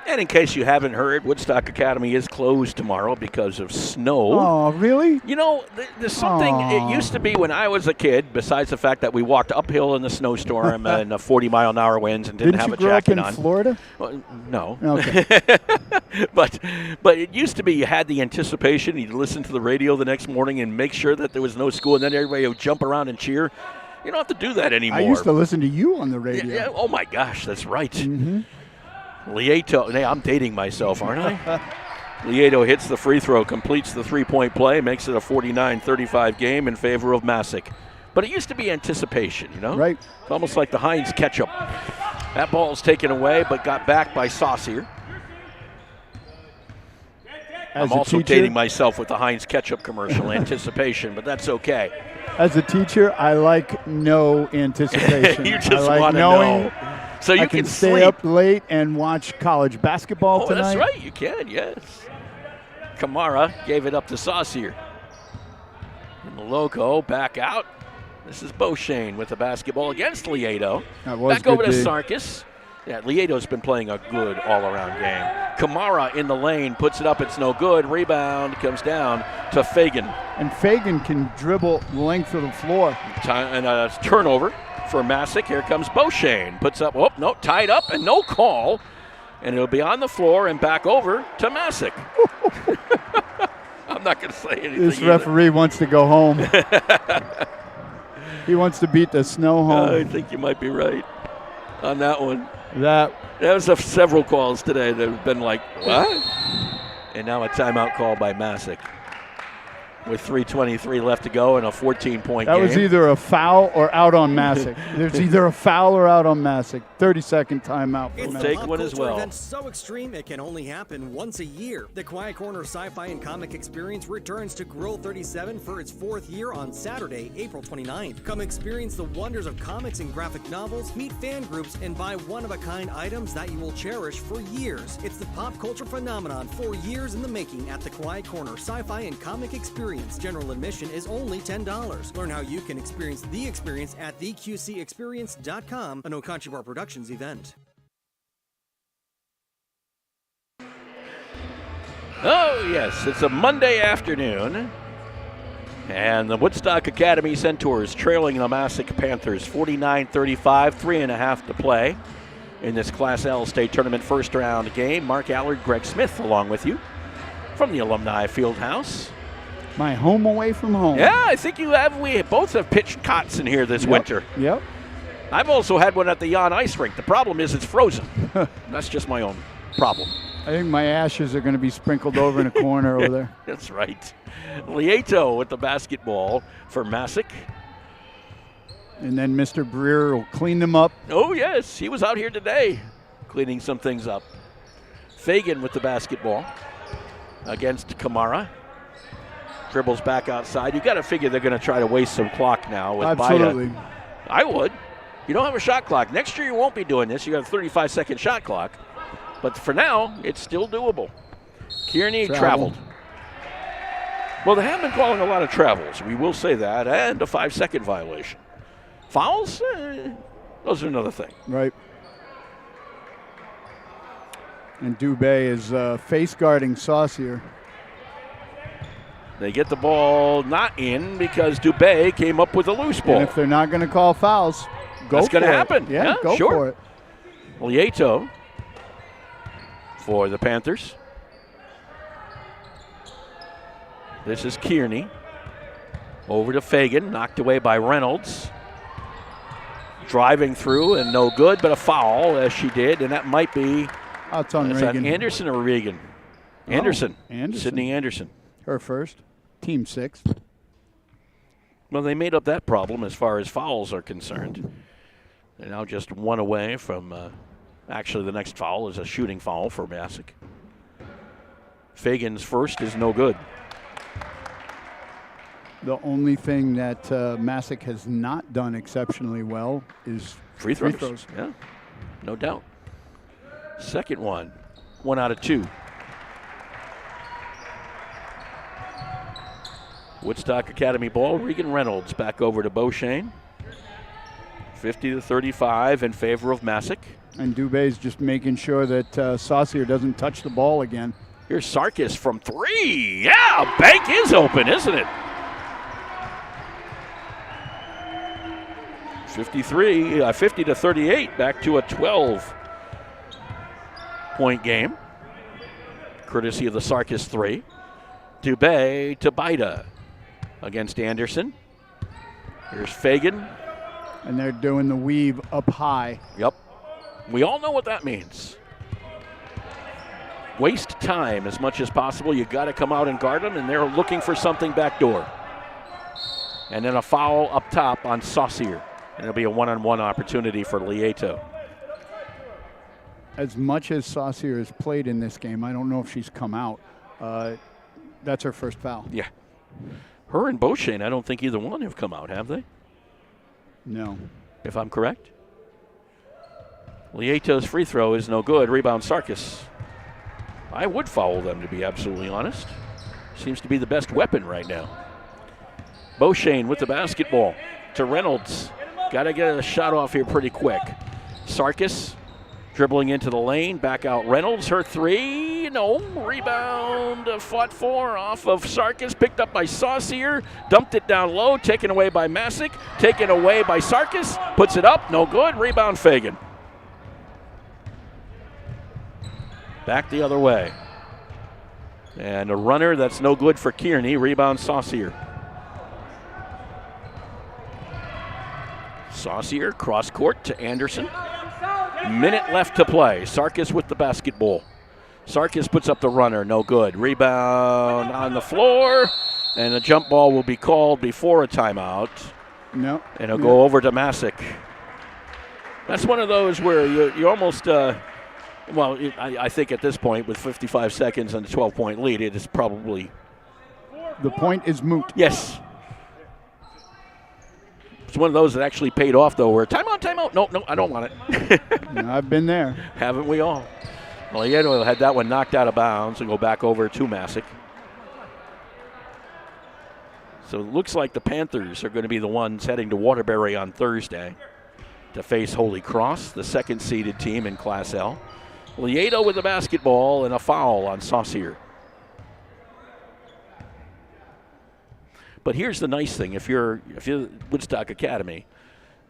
And in case you haven't heard, Woodstock Academy is closed tomorrow because of snow. Oh, really? You know, there's something, it used to be when I was a kid, besides the fact that we walked uphill in the snowstorm and 40-mile-an-hour winds and didn't have you a grow jacket up in on. Florida? Well, no. Okay. but it used to be you had the anticipation, you'd listen to the radio the next morning and make sure that there was no school, and then everybody would jump around and cheer. You don't have to do that anymore. I used to listen to you on the radio. Yeah, oh, my gosh, that's right. Mm-hmm. Lieto, hey, I'm dating myself, aren't I? Lieto hits the free throw, completes the three-point play, makes it a 49-35 game in favor of Masuk. But it used to be anticipation, you know? Right. It's almost like the Heinz ketchup. That ball's taken away, but got back by Saucier. I'm also dating myself with the Heinz ketchup commercial, anticipation, but that's okay. As a teacher, I like no anticipation. You just I like want to knowing know. So you I can stay sleep. up late and watch college basketball tonight. That's right, you can, yes. Kamara gave it up to Saucier. And the loco back out. This is Beauchene with the basketball against Lieto. Back over to Sarkis. Yeah, Lieto's been playing a good all-around game. Kamara in the lane, puts it up, it's no good. Rebound comes down to Fagan. And Fagan can dribble the length of the floor. And a turnover for Masuk. Here comes Beauchene. Puts up, oh, no, tied up and no call. And it'll be on the floor and back over to Masuk. I'm not going to say anything. This referee wants to go home. He wants to beat the snow home. I think you might be right on that one. There was several calls today that have been like, what? And now a timeout call by Masuk with 3:23 left to go and a 14-point game. That was either a foul or out on Masuk. There's either a foul or out on Masuk. 30-second timeout for Masuk. Take one as well. Event so extreme it can only happen once a year. The Quiet Corner Sci-Fi and Comic Experience returns to Grill 37 for its 4th year on Saturday, April 29th. Come experience the wonders of comics and graphic novels, meet fan groups, and buy one-of-a-kind items that you will cherish for years. It's the pop culture phenomenon 4 years in the making at the Quiet Corner Sci-Fi and Comic Experience. General admission is only $10. Learn how you can experience the experience at theqcexperience.com, a No Country Bar Productions event. Oh, yes, it's a Monday afternoon. And the Woodstock Academy Centaurs trailing the Masuk Panthers 49-35, 3.5 to play in this Class L state tournament first round game. Mark Allard, Greg Smith along with you from the Alumni Fieldhouse. My home away from home. Yeah, I think we both have pitched cots in here this winter. Yep. I've also had one at the Jan Ice Rink. The problem is it's frozen. That's just my own problem. I think my ashes are going to be sprinkled over in a corner over there. That's right. Lieto with the basketball for Masuk. And then Mr. Breer will clean them up. Oh, yes. He was out here today cleaning some things up. Fagan with the basketball against Kamara. Dribbles back outside. You got to figure they're going to try to waste some clock now. With Absolutely. Bida. I would. You don't have a shot clock. Next year you won't be doing this. You got a 35-second shot clock. But for now, it's still doable. Kearney traveled. Well, they have been calling a lot of travels. We will say that. And a 5-second violation. Fouls? Those are another thing. Right. And Dubé is face guarding Saucier. They get the ball not in because Dubé came up with a loose ball. And if they're not going to call fouls, go That's for it. going to happen. Yeah, go sure. for it. Lieto for the Panthers. This is Kearney. Over to Fagan, knocked away by Reynolds. Driving through and no good, but a foul as she did, and that might be it's on Regan. Anderson or Regan? Anderson. Anderson. Sydney Anderson. Her first. Team 6. Well, they made up that problem as far as fouls are concerned. They're now just one away from, actually the next foul is a shooting foul for Masuk. Fagan's first is no good. The only thing that Masuk has not done exceptionally well is free throws. Yeah, no doubt. Second one, 1 out of 2. Woodstock Academy ball. Regan Reynolds back over to Beauchene. 50-35 in favor of Masuk. And Dubé's just making sure that Saucier doesn't touch the ball again. Here's Sarkis from 3. Yeah, bank is open, isn't it? 50-38, back to a 12-point game. Courtesy of the Sarkis 3. Dubé to Baida against Anderson. Here's Fagan. And they're doing the weave up high. Yep. We all know what that means. Waste time as much as possible. You got to come out and guard them, and they're looking for something backdoor. And then a foul up top on Saucier. And it'll be a one-on-one opportunity for Lieto. As much as Saucier has played in this game, I don't know if she's come out. That's her first foul. Yeah. Her and Beauchene, I don't think either one have come out, have they? No. If I'm correct. Lieto's free throw is no good. Rebound Sarkis. I would foul them, to be absolutely honest. Seems to be the best weapon right now. Beauchene with the basketball to Reynolds. Got to get a shot off here pretty quick. Sarkis dribbling into the lane. Back out Reynolds. Her 3. No. Rebound fought for off of Sarkis. Picked up by Saucier. Dumped it down low. Taken away by Masuk. Taken away by Sarkis. Puts it up. No good. Rebound Fagan. Back the other way. And a runner that's no good for Kearney. Rebound Saucier. Saucier cross court to Anderson. Minute left to play. Sarkis with the basketball. Sarkis puts up the runner. No good. Rebound on the floor. And a jump ball will be called before a timeout. No. And it'll go over to Masuk. That's one of those where you almost, I think at this point with 55 seconds and a 12-point lead, it is probably. The point is moot. Yes. It's one of those that actually paid off, though, where timeout. No, I don't want it. I've been there. Haven't we all? Well, Lieto had that one knocked out of bounds and go back over to Masuk. So it looks like the Panthers are going to be the ones heading to Waterbury on Thursday to face Holy Cross, the second-seeded team in Class L. Lieto with the basketball and a foul on Saucier. But here's the nice thing: if you're Woodstock Academy,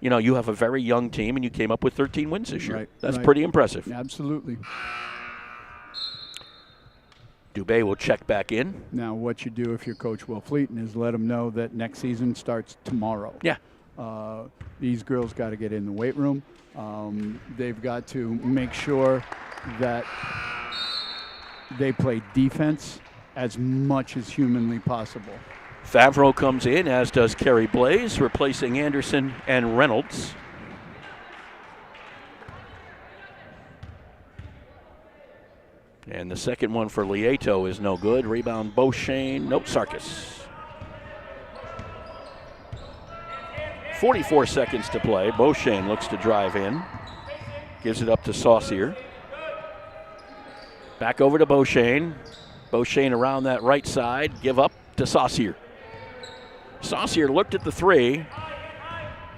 you have a very young team and you came up with 13 wins this year. Right, That's pretty impressive. Absolutely. Dubé will check back in. Now, what you do if you're Coach Will Fleeton is let them know that next season starts tomorrow. Yeah. These girls got to get in the weight room. They've got to make sure that they play defense as much as humanly possible. Favreau comes in, as does Carrie Blaze, replacing Anderson and Reynolds. And the second one for Lieto is no good. Rebound Beauchene. Nope, Sarkis. 44 seconds to play. Beauchene looks to drive in. Gives it up to Saucier. Back over to Beauchene. Beauchene around that right side. Give up to Saucier. Saucier looked at the 3.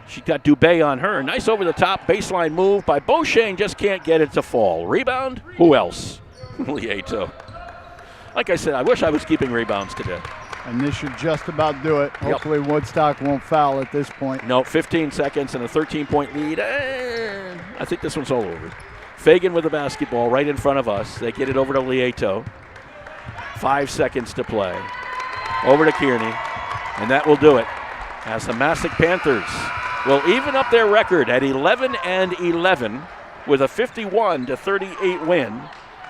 She got Dubé on her. Nice over-the-top baseline move by Beauchene. Just can't get it to fall. Rebound? Who else? Lieto. Like I said, I wish I was keeping rebounds today. And this should just about do it. Hopefully Woodstock won't foul at this point. No, 15 seconds and a 13-point lead. I think this one's all over. Fagan with the basketball right in front of us. They get it over to Lieto. 5 seconds to play. Over to Kearney. And that will do it. As the Masuk Panthers will even up their record at 11-11 with a 51-38 win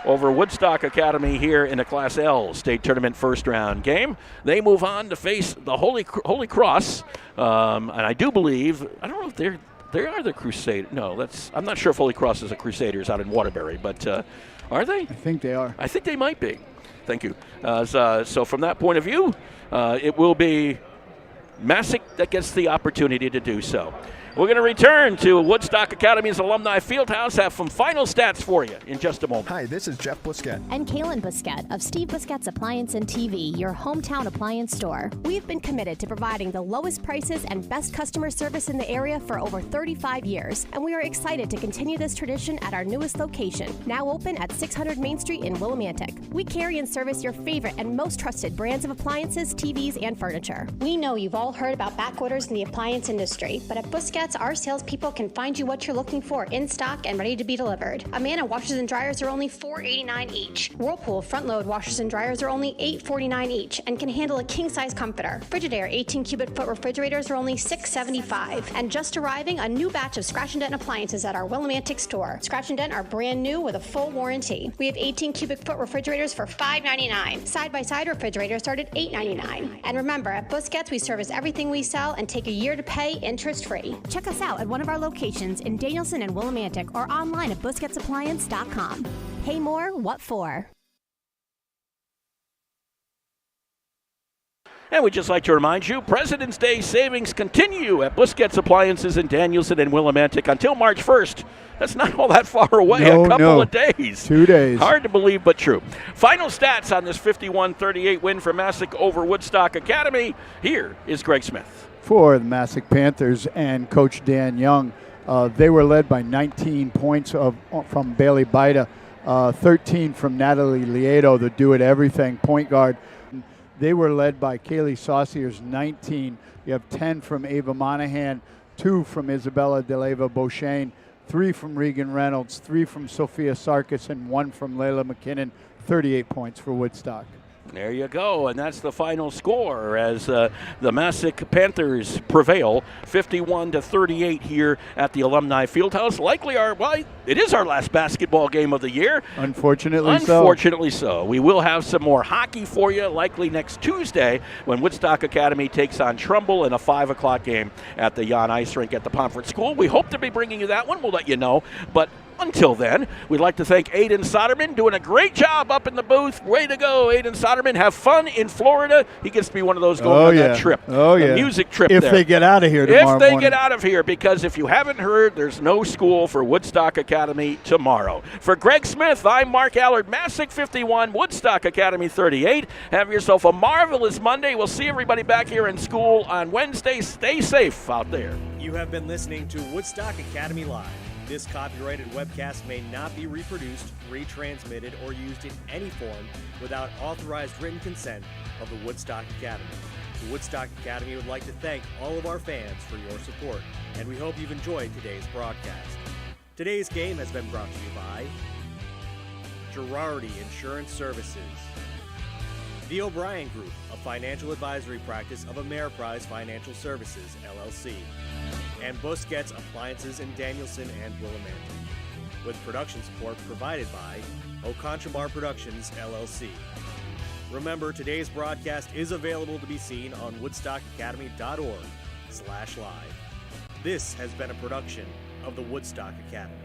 over Woodstock Academy here in the Class L state tournament first round game. They move on to face the Holy Cross, and I do believe, I don't know if they are the Crusaders. No, I'm not sure if Holy Cross is the Crusaders out in Waterbury, but are they? I think they are. I think they might be. Thank you. So from that point of view, it will be Masuk that gets the opportunity to do so. We're going to return to Woodstock Academy's Alumni Fieldhouse, have some final stats for you in just a moment. Hi, this is Jeff Busquet. And Kaylin Busquet of Steve Busquet's Appliance and TV, your hometown appliance store. We've been committed to providing the lowest prices and best customer service in the area for over 35 years, and we are excited to continue this tradition at our newest location, now open at 600 Main Street in Willimantic. We carry and service your favorite and most trusted brands of appliances, TVs, and furniture. We know you've all heard about back orders in the appliance industry, but at Busquets, our salespeople can find you what you're looking for in stock and ready to be delivered. Amana washers and dryers are only $4.89 each. Whirlpool front-load washers and dryers are only $8.49 each and can handle a king-size comforter. Frigidaire 18 cubic foot refrigerators are only $6.75. And just arriving, a new batch of Scratch and Dent appliances at our Willimantic store. Scratch and Dent are brand new with a full warranty. We have 18 cubic foot refrigerators for $5.99. Side-by-side refrigerators start at $8.99. And remember, at Busquets, we service everything we sell and take a year to pay interest-free. Check us out at one of our locations in Danielson and Willimantic or online at busquetsappliance.com. Pay more, what for? And we'd just like to remind you, President's Day savings continue at Busquets Appliances in Danielson and Willimantic until March 1st. That's not all that far away, a couple of days. 2 days. Hard to believe, but true. Final stats on this 51-38 win for Masuk over Woodstock Academy. Here is Greg Smith. For the Masuk Panthers and Coach Dan Young, they were led by 19 points from Bailey Baida, 13 from Natalie Lieto, the do-it-everything point guard. They were led by Kaylee Saucier's 19. You have 10 from Ava Monahan, 2 from Isabella DeLeva Beauchesne, 3 from Regan Reynolds, 3 from Sophia Sarkis, and 1 from Layla McKinnon. 38 points for Woodstock. There you go, and that's the final score as the Masuk Panthers prevail 51-38 here at the Alumni Fieldhouse. Likely it is our last basketball game of the year. Unfortunately so. We will have some more hockey for you, likely next Tuesday when Woodstock Academy takes on Trumbull in a 5 o'clock game at the Jan Ice Rink at the Pomfret School. We hope to be bringing you that one. We'll let you know, but until then, we'd like to thank Aiden Soderman, doing a great job up in the booth. Way to go, Aiden Soderman. Have fun in Florida. He gets to be one of those going on that trip. The music trip if there. They get out of here tomorrow If they morning. get out of here, because if you haven't heard, there's no school for Woodstock Academy tomorrow. For Greg Smith, I'm Mark Allard. Masuk 51, Woodstock Academy 38. Have yourself a marvelous Monday. We'll see everybody back here in school on Wednesday. Stay safe out there. You have been listening to Woodstock Academy Live. This copyrighted webcast may not be reproduced, retransmitted, or used in any form without authorized written consent of the Woodstock Academy. The Woodstock Academy would like to thank all of our fans for your support, and we hope you've enjoyed today's broadcast. Today's game has been brought to you by Girardi Insurance Services, The O'Brien Group, a financial advisory practice of Ameriprise Financial Services, LLC, and Busquets Appliances in Danielson and Willimantic, with production support provided by O'Contrabar Productions, LLC. Remember, today's broadcast is available to be seen on woodstockacademy.org/live. This has been a production of the Woodstock Academy.